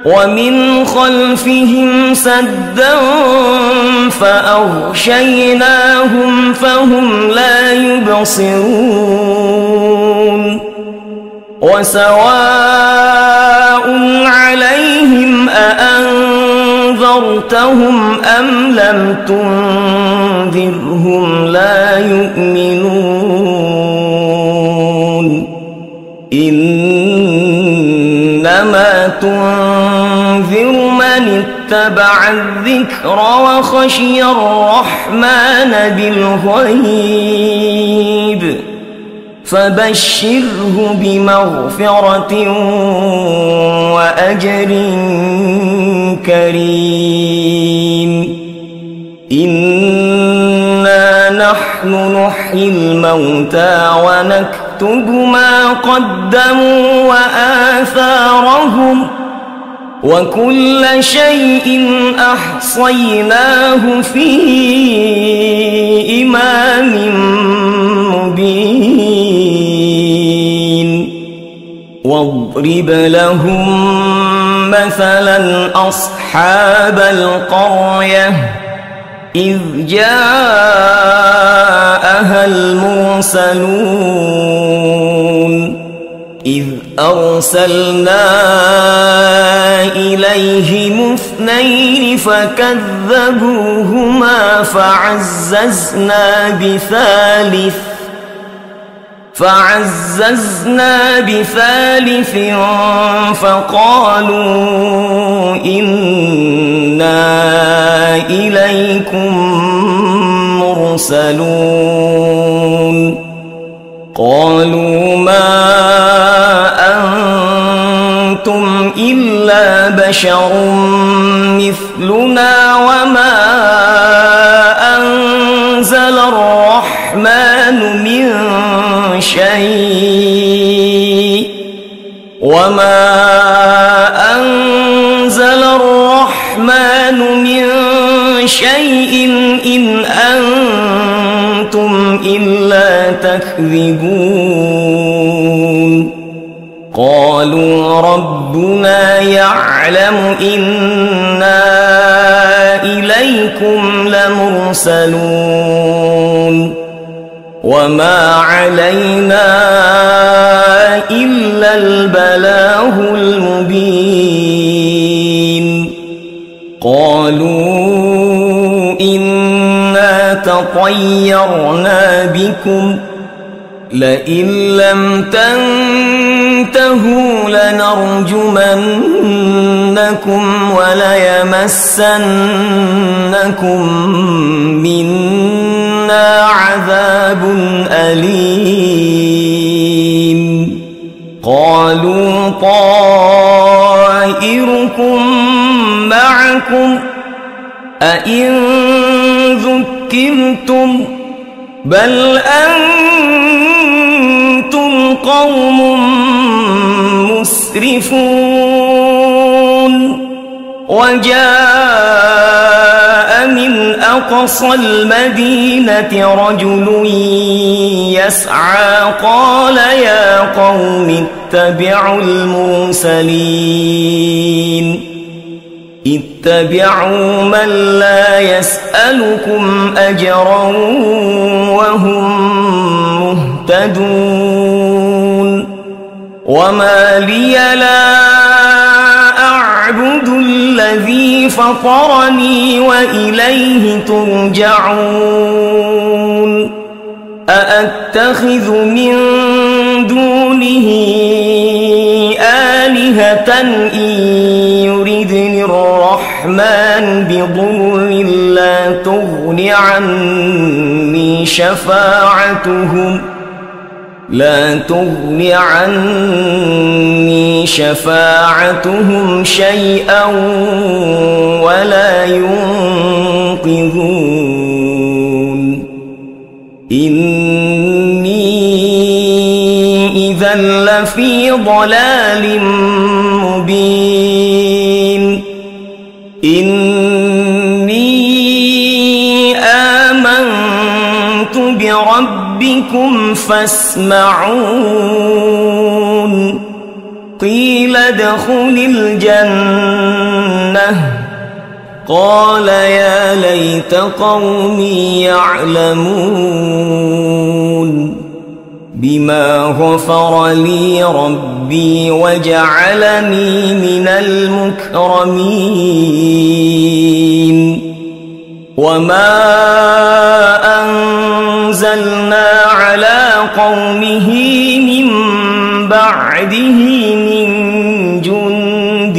ومن خلفهم سدا فأغشيناهم فهم لا يبصرون وسواء عليهم أأنذرتهم أم لم تنذرهم لا يؤمنون إنما تنذر من اتبع الذكر وخشي الرحمن بالغيب فبشره بمغفرة وأجر كريم إنا نحن نحيي الموتى ونكتب ما قدموا وآثارهم وكل شيء أحصيناه في إمام مبين واضرب لهم مثلا أصحاب القرية إذ جاءها المرسلون إذ أرسلنا إليهم اثنين فكذبوهما فعززنا بثالث فقالوا إنا إليكم مرسلون قالوا ما أنتم إلا بشر مثلنا أنزل الرحمن من شيء إن أنتم إلا تكذبون قالوا ربنا يعلم إنا إليكم لمرسلون وما علينا إلا البلاغ المبين قالوا إنا تطيرنا بكم لئن لم تنتهوا لنرجمنكم وليمسنكم منا عذاب أليم قالوا طائركم معكم أئن ذكرتم بل أنتم قوم مسرفون وجاء من أقصى المدينة رجل يسعى قال يا قوم اتبعوا المرسلين اتبعوا من لا يسألكم أجرا وهم مهتدون وما لي لا أعبد الذي فطرني وإليه ترجعون أأتخذ من دونه آلهة إن يردني الرحمن بضر لا تغن عني شفاعتهم شيئا ولا ينقذون إني إذا لفي ضلال مبين إني آمنت بربكم فاسمعون قيل ادخل الجنة قال يا ليت قومي يعلمون بما غفر لي ربي وجعلني من المكرمين وما أنزلنا على قومه من بعده من جند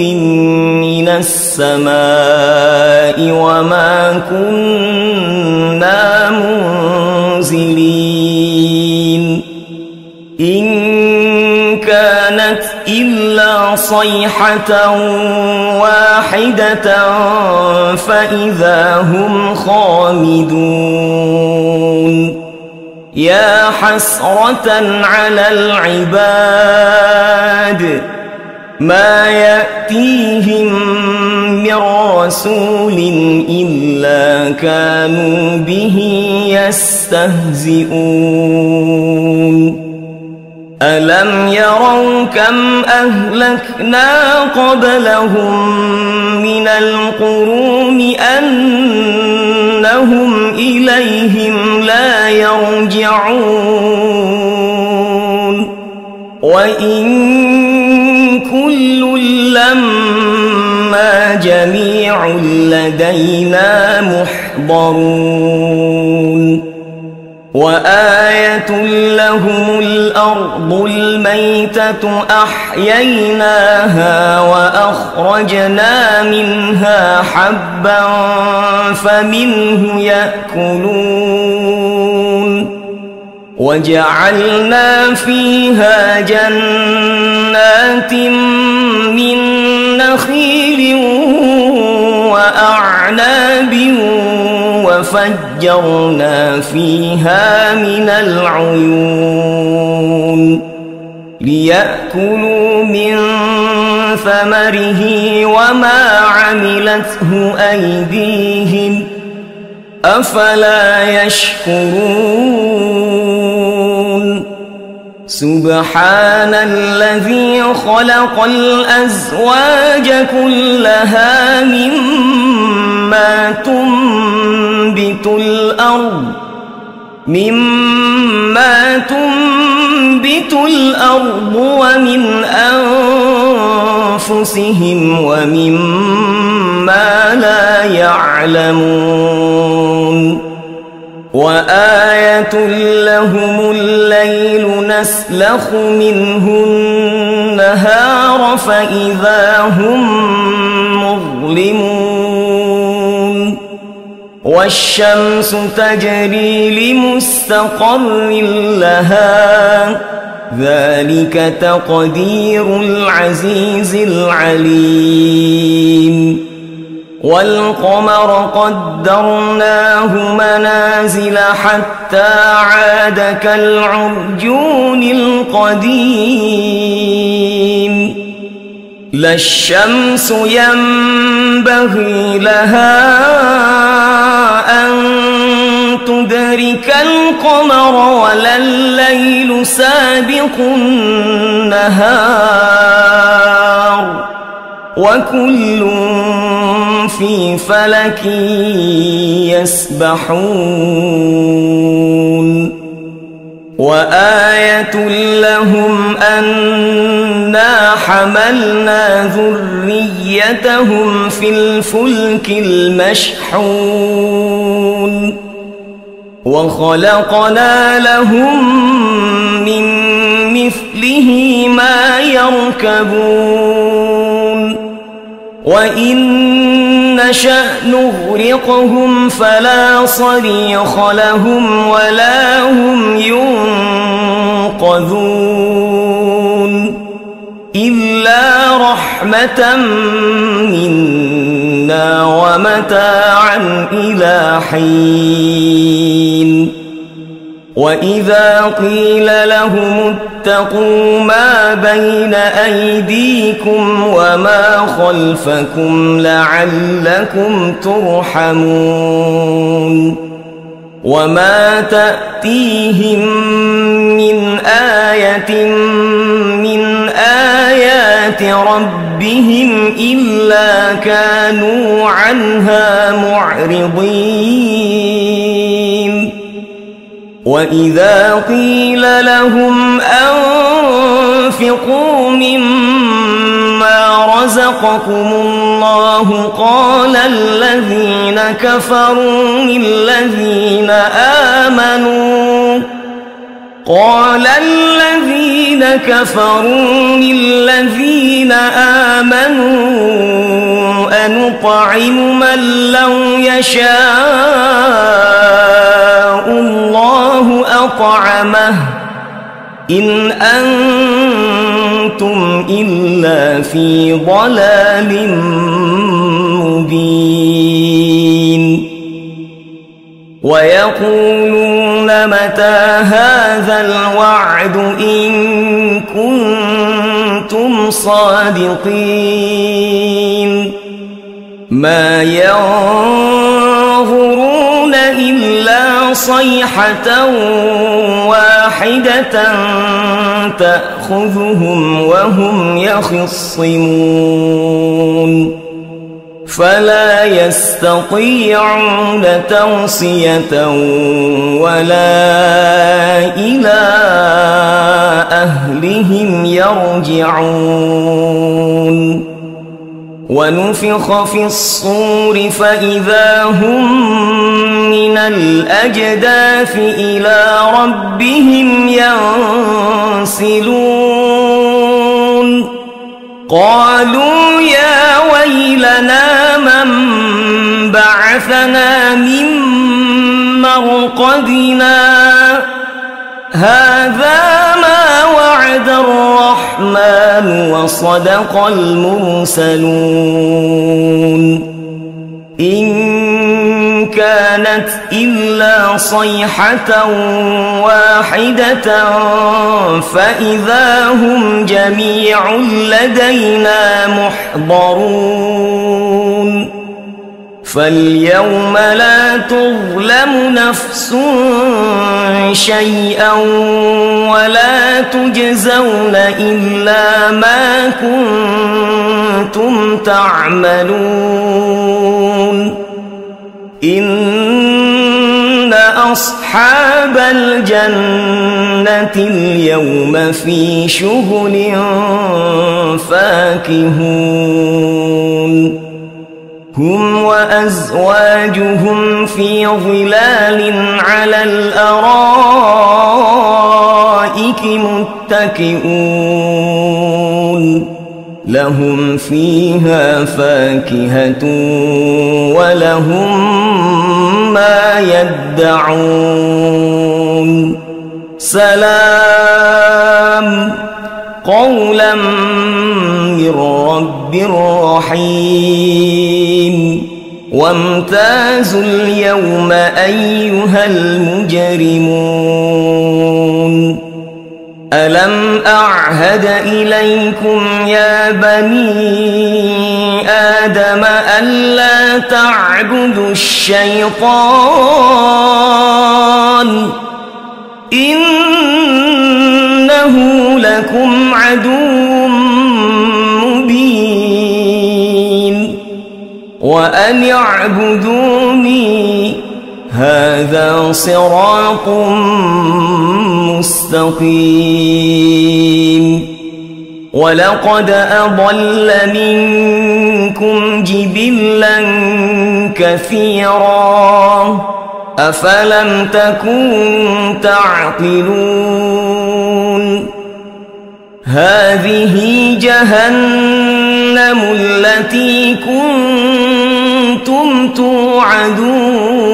من السماء وما كنا منزلين إن كانت إلا صيحة واحدة فإذا هم خامدون يا حسرة على العباد ما يأتيهم من رسول إلا كانوا به يستهزئون ألم يروا كم أهلكنا قبلهم من القرون أنهم إليهم لا يرجعون وإن كل لما جميع لدينا محضرون وآية لهم الأرض الميتة أحييناها وأخرجنا منها حبا فمنه يأكلون وجعلنا فيها جنات من نخيل وأعناب وفجرنا فيها من العيون ليأكلوا من ثمره وما عملته أيديهم أفلا يشكرون سبحان الذي خلق الأزواج كلها مما تنبت الأرض ومن أنفسهم ومما لا يعلمون وآية لهم الليل نسلخ منه النهار فإذا هم مظلمون والشمس تجري لمستقر لها ذلك تقدير العزيز العليم والقمر قدرناه منازل حتى عاد كالعرجون القديم لا الشمس ينبغي لها أن تدرك القمر ولا الليل سابق النهار وكل في فلك يسبحون وآية لهم أنا حملنا ذريتهم في الفلك المشحون وخلقنا لهم من مثله ما يركبون وإن نشأ نغرقهم فلا صريخ لهم ولا هم ينقذون إلا رحمة منا ومتاعا إلى حين وإذا قيل لهم اتقوا ما بين أيديكم وما خلفكم لعلكم ترحمون وما تأتيهم من آية من آيات ربهم إلا كانوا عنها معرضين وإذا قيل لهم أنفقوا مما رزقكم الله قال الذين كفروا للذين آمنوا أنطعم من لو يشاء الله أطعمه إن أنتم إلا في ضلال مبين ويقولون متى هذا الوعد إن كنتم صادقين ما ينظرون إلا صيحة واحدة تأخذهم وهم يخصمون فلا يستطيعون توصية ولا إلى أهلهم يرجعون ونفخ في الصور فإذا هم من الأجداث إلى ربهم ينسلون قالوا يا ويلنا من بعثنا من مرقدنا هذا ما وعد الرحمن وصدق المرسلون إن كانت إلا صيحة واحدة فإذا هم جميع لدينا محضرون فاليوم لا تظلم نفس شيئا ولا تجزون إلا ما كنتم تعملون إن أصحاب الجنة اليوم في شغل فاكهون هم وأزواجهم في ظلال على الأرائك متكئون لهم فيها فاكهة ولهم ما يدعون سلام قولا من رب رحيم وامتازوا اليوم أيها المجرمون ألم أعهد إليكم يا بني آدم ألا تعبدوا الشيطان إنه لكم عدو مبين وأن اعبدوني هذا صراط مستقيم ولقد أضل منكم جبلا كثيرا أفلم تكونوا تعقلون هذه جهنم التي كنتم توعدون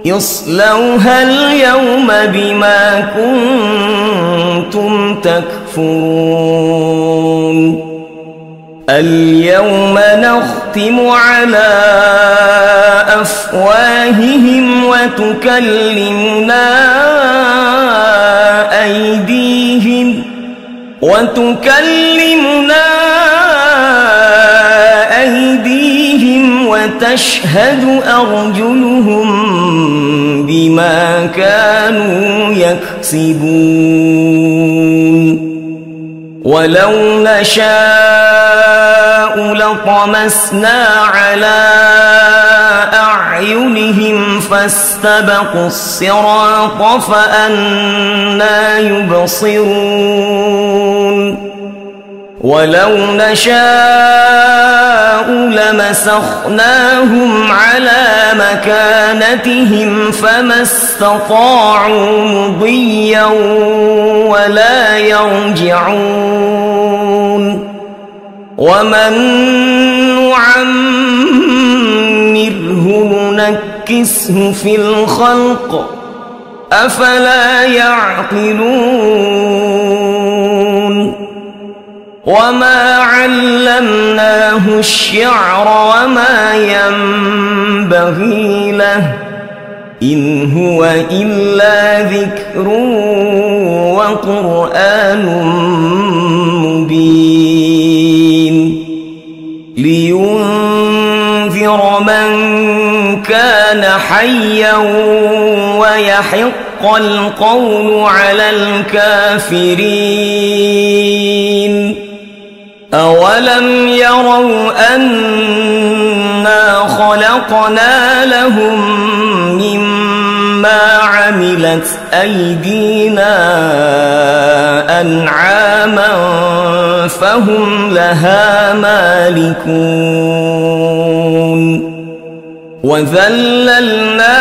اصلوها اليوم بما كنتم تكفرون اليوم نختم على أفواههم وتكلمنا أيديهم وتشهد أرجلهم بما كانوا يكسبون ولو نشاء لطمسنا على أعينهم فاستبقوا الصراط فأنى يبصرون ولو نشاء لمسخناهم على مكانتهم فما استطاعوا مضيا ولا يرجعون ومن نعمره ننكسه في الخلق أفلا يعقلون وما علمناه الشعر وما ينبغي له إن هو إلا ذكر وقرآن مبين لينذر من كان حيا ويحق القول على الكافرين أولم يروا أنا خلقنا لهم مما عملت أيدينا أنعاما فهم لها مالكون وذللناها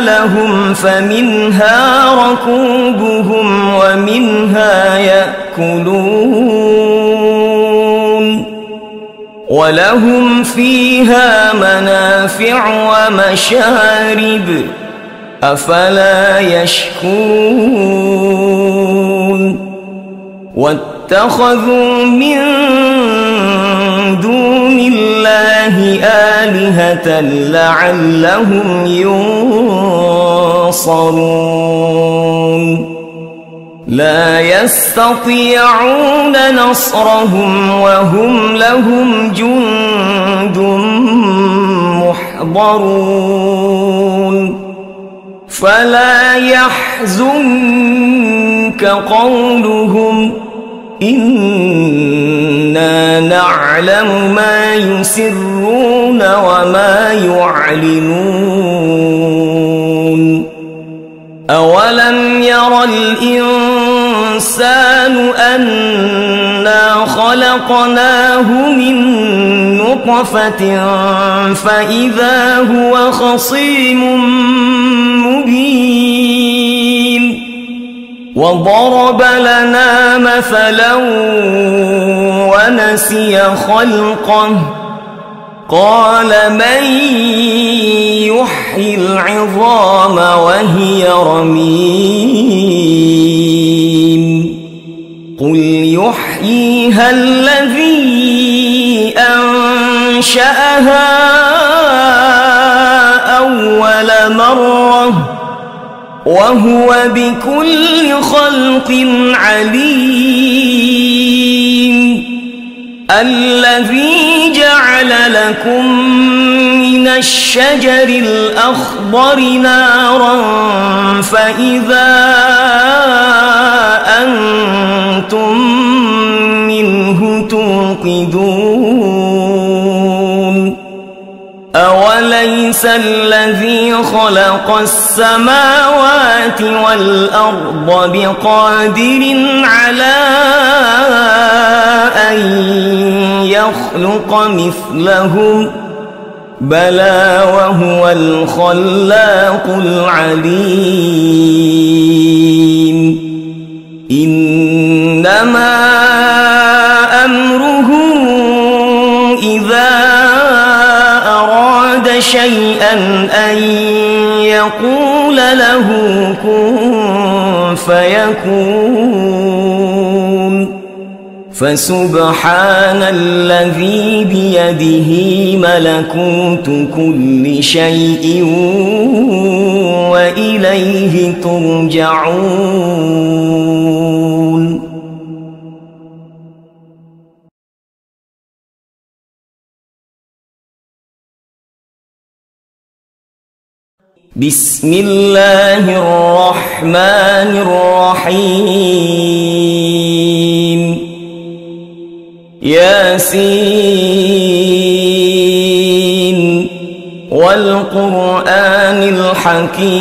لهم فمنها ركوبهم ومنها يأكلون ولهم فيها منافع ومشارب أفلا يشكرون واتخذوا من دون الله آلهة لعلهم ينصرون لا يستطيعون نصرهم وهم لهم جند محضرون فلا يحزنك قولهم إنا نعلم ما يسرون وما يعلنون أولم ير الإنسان أنا خلقناه من نطفة فإذا هو خصيم مبين وضرب لنا مثلا ونسي خلقه قال من يحيي العظام وهي رميم قل يحييها الذي أنشأها أنشأها أول مرة وهو بكل خلق عليم. الذي جعل لكم من الشجر الأخضر نارا فإذا أنتم منه توقدون. أوليس الذي خلق السماوات والأرض بقادر على أن يخلق مثلهم بلى وهو الخلاق العليم. إنما أمره إذا أراد شيئا أن يقول له كن فيكون. فسبحان الذي بيده ملكوت كل شيء وإليه ترجعون. بسم الله الرحمن الرحيم. ياسين والقرآن الحكيم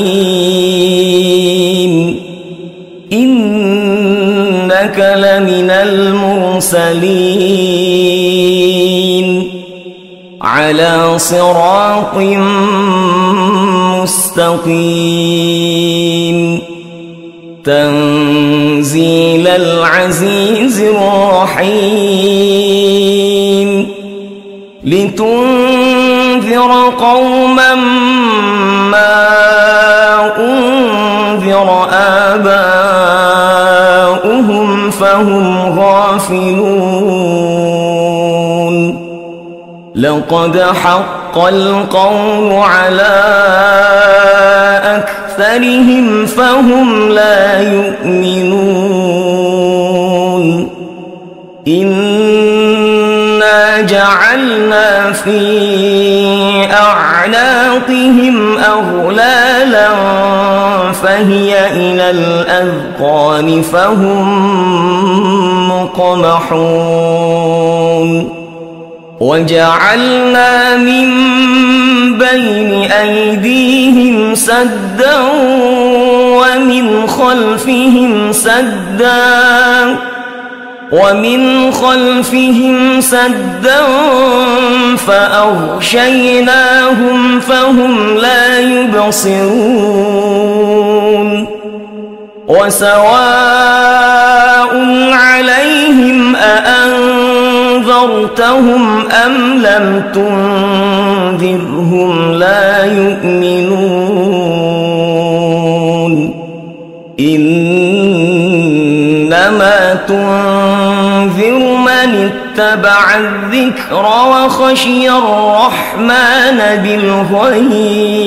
إنك لمن المرسلين على صراط مستقيم. تنزيل العزيز الرحيم. لتنذر قوما ما أنذر آباؤهم فهم غافلون. لقد حق القول على أكثرهم فهم لا يؤمنون. إنا جعلنا في أعناقهم أغلالا فهي إلى الأذقان فهم مقمحون. وجعلنا من بين أيديهم سدا ومن خلفهم سدا فأغشيناهم فهم لا يبصرون. وسواء عليهم أأنذرتهم أم لم تنذرهم لا يؤمنون. إنما تنذر من اتبع الذكر وخشي الرحمن بالغيب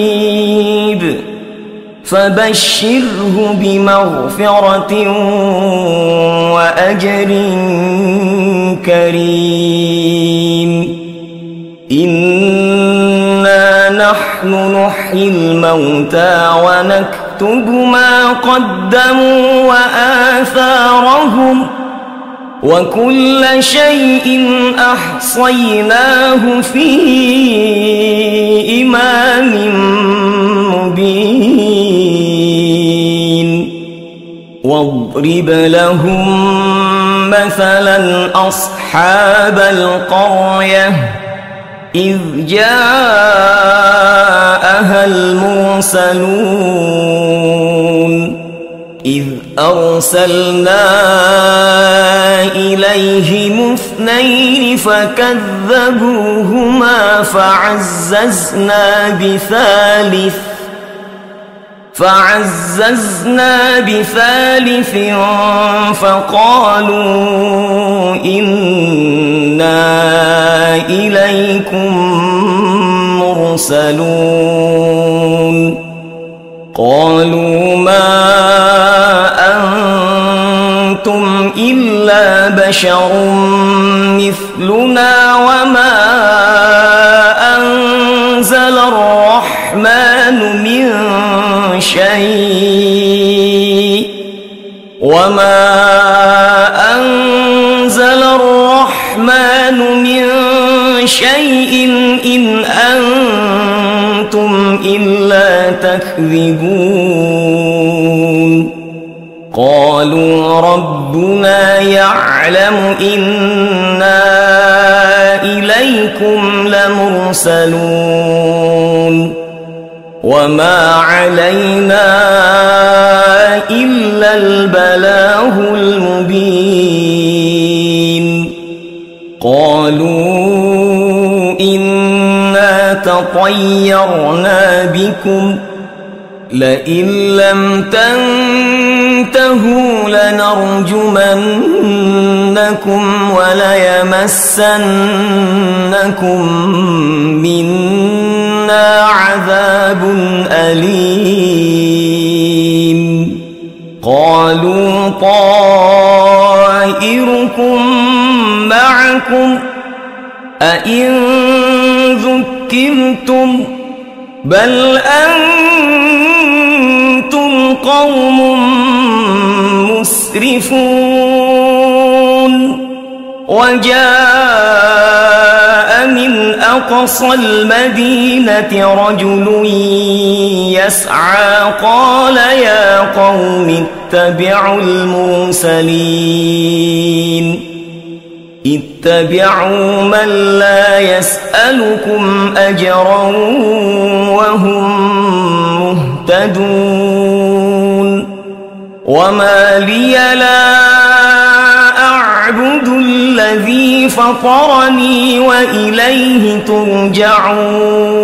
فبشره بمغفرة وأجر كريم. إنا نحن نحيي الموتى ونكتب ما قدموا وآثارهم وكل شيء أحصيناه في إمام مبين. واضرب لهم مثلا أصحاب القرية إذ جاءها المرسلون إذ أرسلنا إليهم اثنين فكذبوهما فعززنا بثالث فقالوا إنا إليكم مرسلون قالوا ما أنتم إلا بشر مثلنا أنزل الرحمن من شيء إن أنتم إلا تكذبون قالوا ربنا يعلم إنا إليكم لمرسلون وما علينا إلا البلاغ المبين قالوا إنا تطيرنا بكم لئن لم تنتهوا لنرجمنكم وليمسنكم منا عذاب أليم قالوا طائركم معكم أئن ذكرتم بل أنتم قوم مسرفون وجاء من أقصى المدينة رجل يسعى قال يا قوم اتبعوا المرسلين اتبعوا من لا يسألكم أجرا وهم مهتدون وما لي لا أعبد الذي فطرني وإليه ترجعون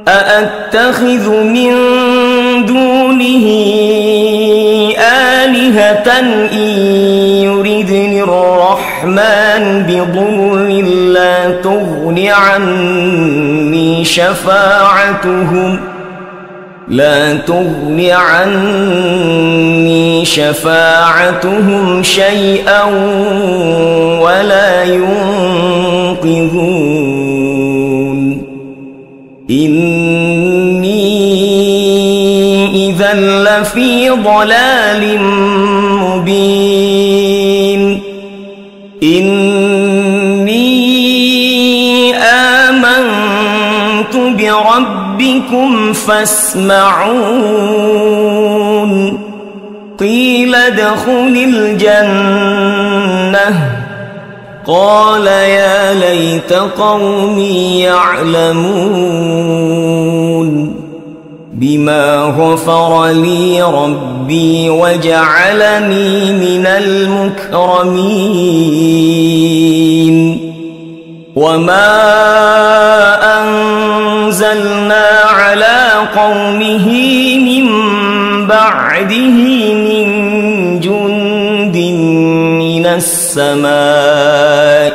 أأتخذ من دونه آلهة إن يردني الرحمن بضر لا تغن عني شفاعتهم شيئا ولا ينقذون إني إذا لفي ضلال مبين إني آمنت بربكم فاسمعون قيل ادخل الجنة قال يا ليت قومي يعلمون بما غفر لي ربي وجعلني من المكرمين وما أنزلنا على قومه من بعده من جند من السماء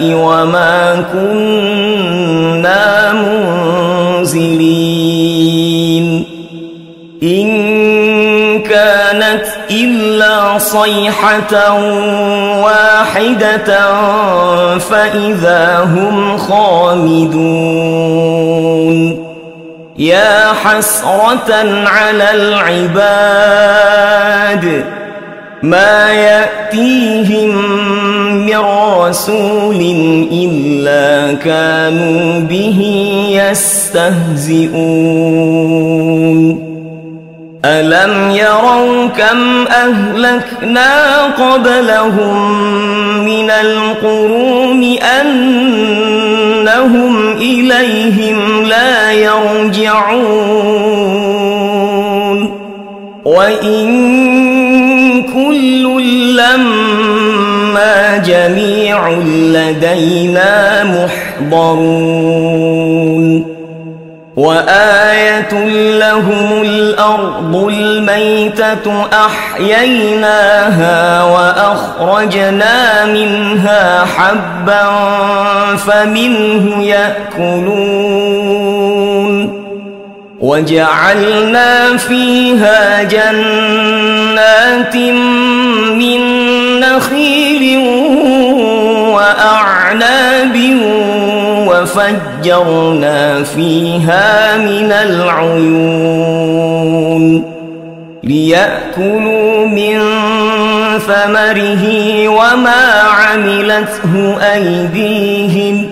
وما كنا منزلين إن كانت إلا صيحة واحدة فإذا هم خامدون يا حسرة على العباد ما يأتيهم من رسول إلا كانوا به يستهزئون ألم يروا كم أهلكنا قبلهم من القرون أنهم إليهم لا يرجعون وإن كل لما جميع لدينا محضرون وآية لهم الأرض الميتة أحييناها وأخرجنا منها حبا فمنه يأكلون وجعلنا فيها جنات من نخيل وأعناب وفجرنا فيها من العيون ليأكلوا من ثمره وما عملته أيديهم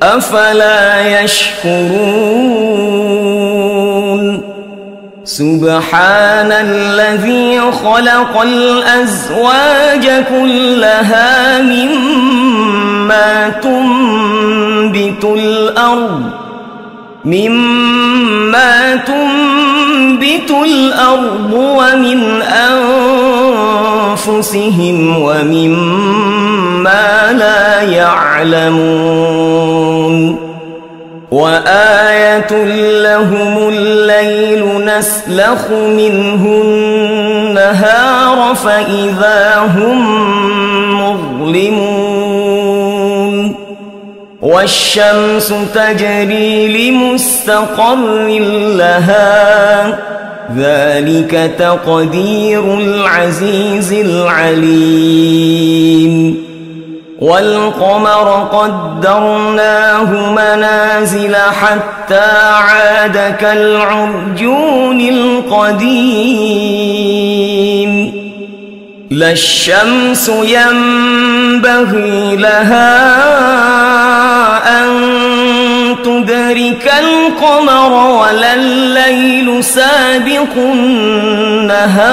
أفلا يشكرون سبحان الذي خلق الأزواج كلها مما تنبت الأرض ومن أنفسهم ومما لا يعلمون وآية لهم الليل نسلخ منه النهار فإذا هم مظلمون والشمس تجري لمستقر لها ذلك تقدير العزيز العليم والقمر قدرناه منازل حتى عاد كالعرجون القديم لا الشمس ينبغي لها أن تدرك القمر ولا الليل سابق النهار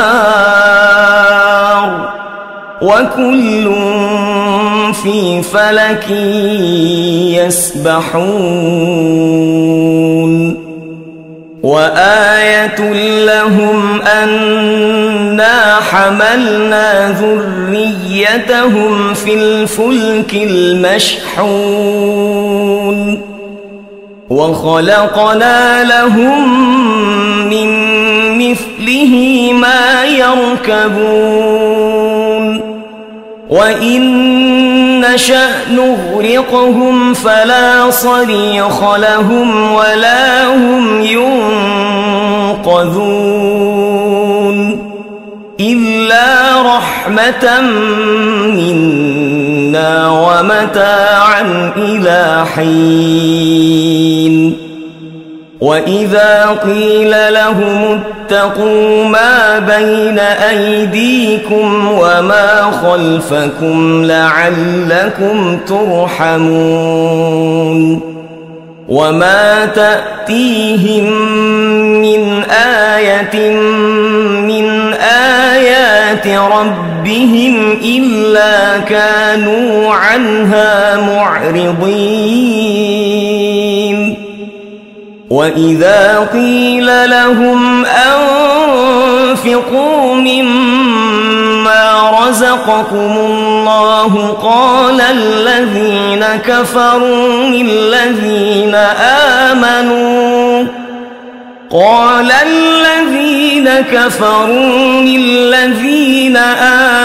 وكل في فلك يسبحون وآية لهم أنا حملنا ذريتهم في الفلك المشحون وخلقنا لهم من مثله ما يركبون وإن نشأ نغرقهم فلا صريخ لهم ولا هم ينقذون إلا رحمة منا ومتاعا إلى حين وإذا قيل لهم اتقوا ما بين أيديكم وما خلفكم لعلكم ترحمون وما تأتيهم من آية من آيات ربهم إلا كانوا عنها معرضين وإذا قيل لهم أنفقوا مما رزقكم الله قال الذين كفروا للذين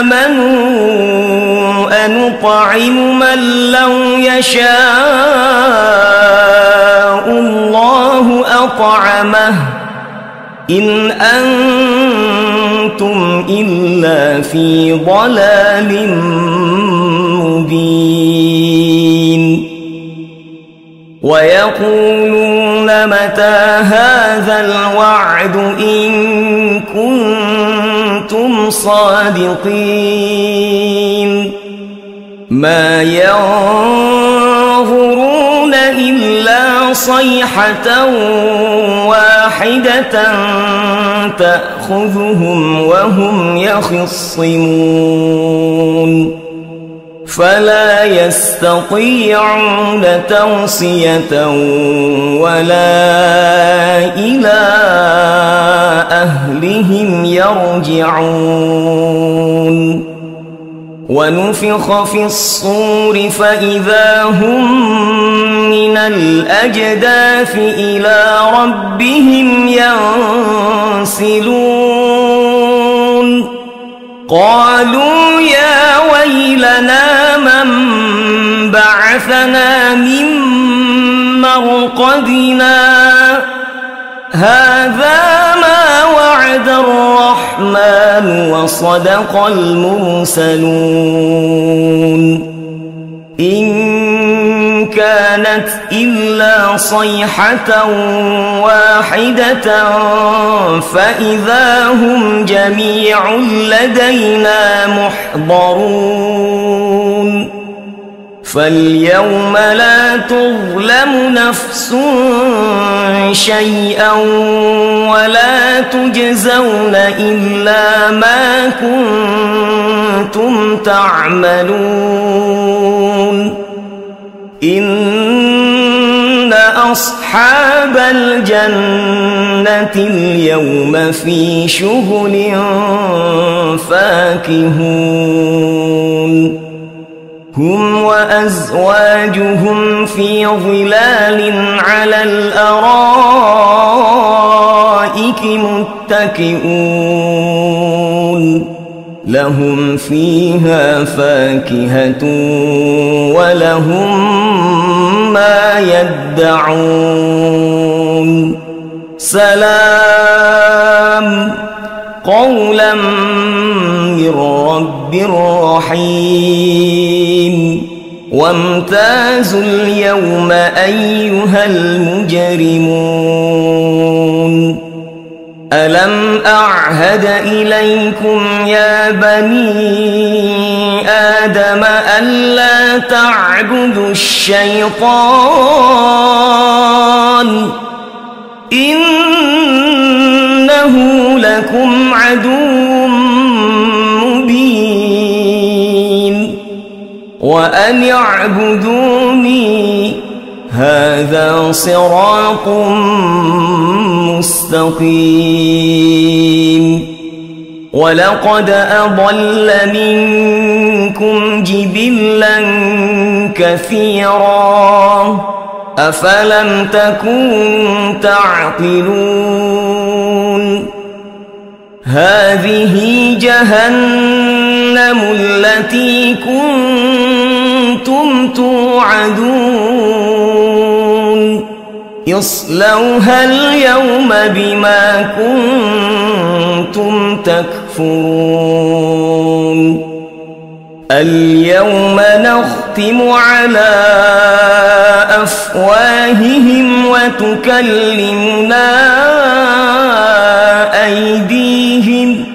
آمنوا أنطعم من لو يشاء الله أطعمه إن أنتم إلا في ضلال مبين ويقولون متى هذا الوعد إن كنتم صادقين ما ينظرون إلا صيحة واحدة تأخذهم وهم يخصمون فلا يستطيعون توصية ولا إلى أهلهم يرجعون ونفخ في الصور فإذا هم من الأجداث إلى ربهم ينسلون قالوا يا ويلنا من بعثنا من مرقدنا هذا ما وعد الرحمن وصدق المرسلون إن كانت إلا صيحة واحدة فإذا هم جميع لدينا محضرون فاليوم لا تظلم نفس شيئا ولا تجزون إلا ما كنتم تعملون إن أصحاب الجنة اليوم في شغل فاكهون هم وأزواجهم في ظلال على الأرائك متكئون لهم فيها فاكهة ولهم ما يدعون سلام قولا من رب رحيم وامتازوا اليوم أيها المجرمون ألم أعهد إليكم يا بني آدم ألا تعبدوا الشيطان إنه لكم عدو مبين وأن اعبدوني هذا صراط مستقيم ولقد أضل منكم جبلا كثيرا أفلم تكونوا تعقلون هذه جهنم التي كنتم توعدون اصلوها اليوم بما كنتم تكفرون اليوم نختم على أفواههم وتكلمنا أيديهم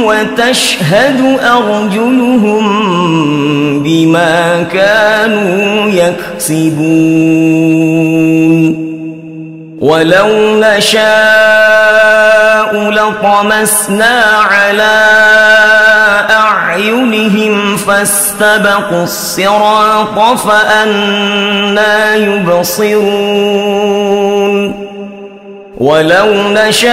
وتشهد أرجلهم بما كانوا يكسبون ولو نشاء لطمسنا على أعينهم فاستبقوا الصراط فأنى يبصرون ولو نشاء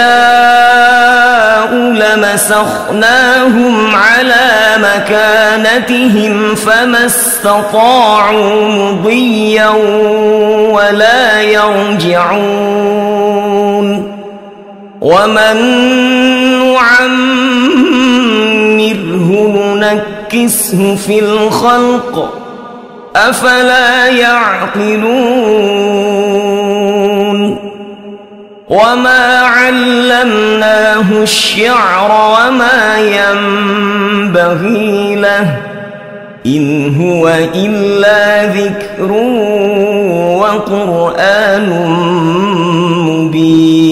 لمسخناهم على مكانتهم فما استطاعوا مضيا ولا يرجعون ومن نعمره ننكسه في الخلق أفلا يعقلون وما علمناه الشعر وما ينبغي له إن هو إلا ذكر وقرآن مبين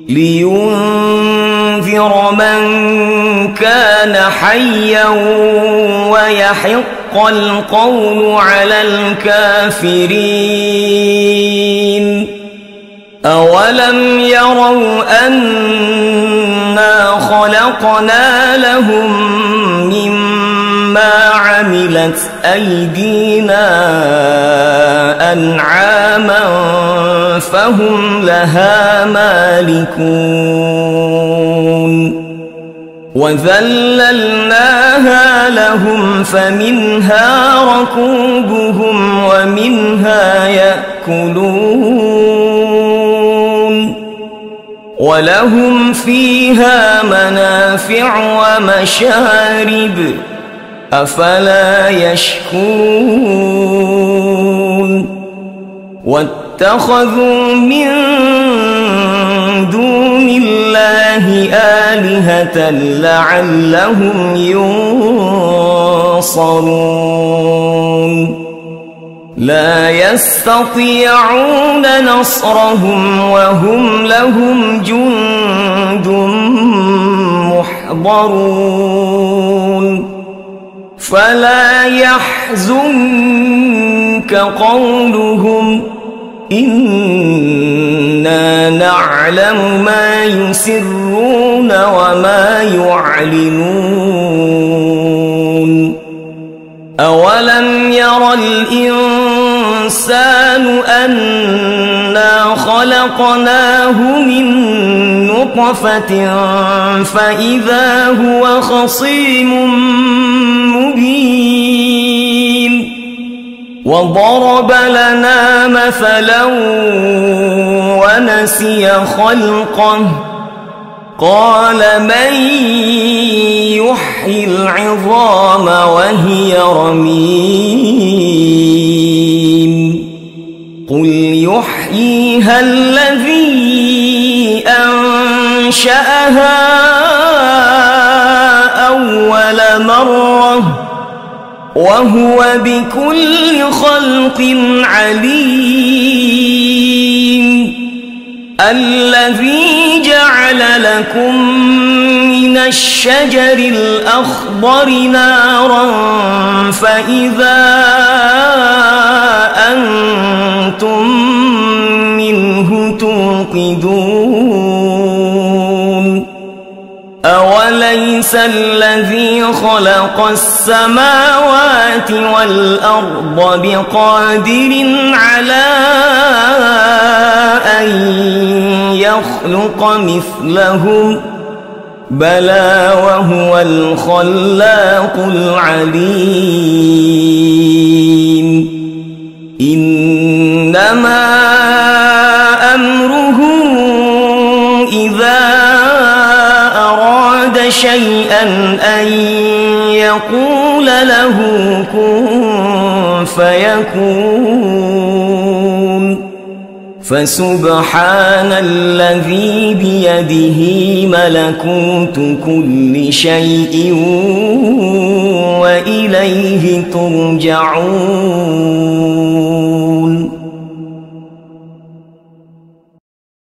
لينذر من كان حيا ويحق القول على الكافرين أولم يروا أنا خلقنا لهم مما عملت أيدينا أنعاما فهم لها مالكون وذللناها لهم فمنها ركوبهم ومنها يأكلون ولهم فيها منافع ومشارب أفلا يشكرون واتخذوا من دون الله آلهة لعلهم ينصرون لا يستطيعون نصرهم وهم لهم جند محضرون فلا يحزنك قولهم إنا نعلم ما يسرون وما يعلنون أولم ير الإنسان أنا خلقناه من نطفة فإذا هو خصيم مبين وضرب لنا مثلا ونسي خلقه قال من يحيي العظام وهي رميم قل يحييها الذي أنشأها أول مرة وهو بكل خلق عليم الذي جعل لكم من الشجر الأخضر نارا فإذا أنتم منه توقدون أوليس الذي خلق السماوات والأرض بقادر على أن يخلق مثلهم بلى وهو الخلاق العليم إنما أمره إذا أراد شيئا أن يقول له كن فيكون فسبحان الذي بيده ملكوت كل شيء وإليه ترجعون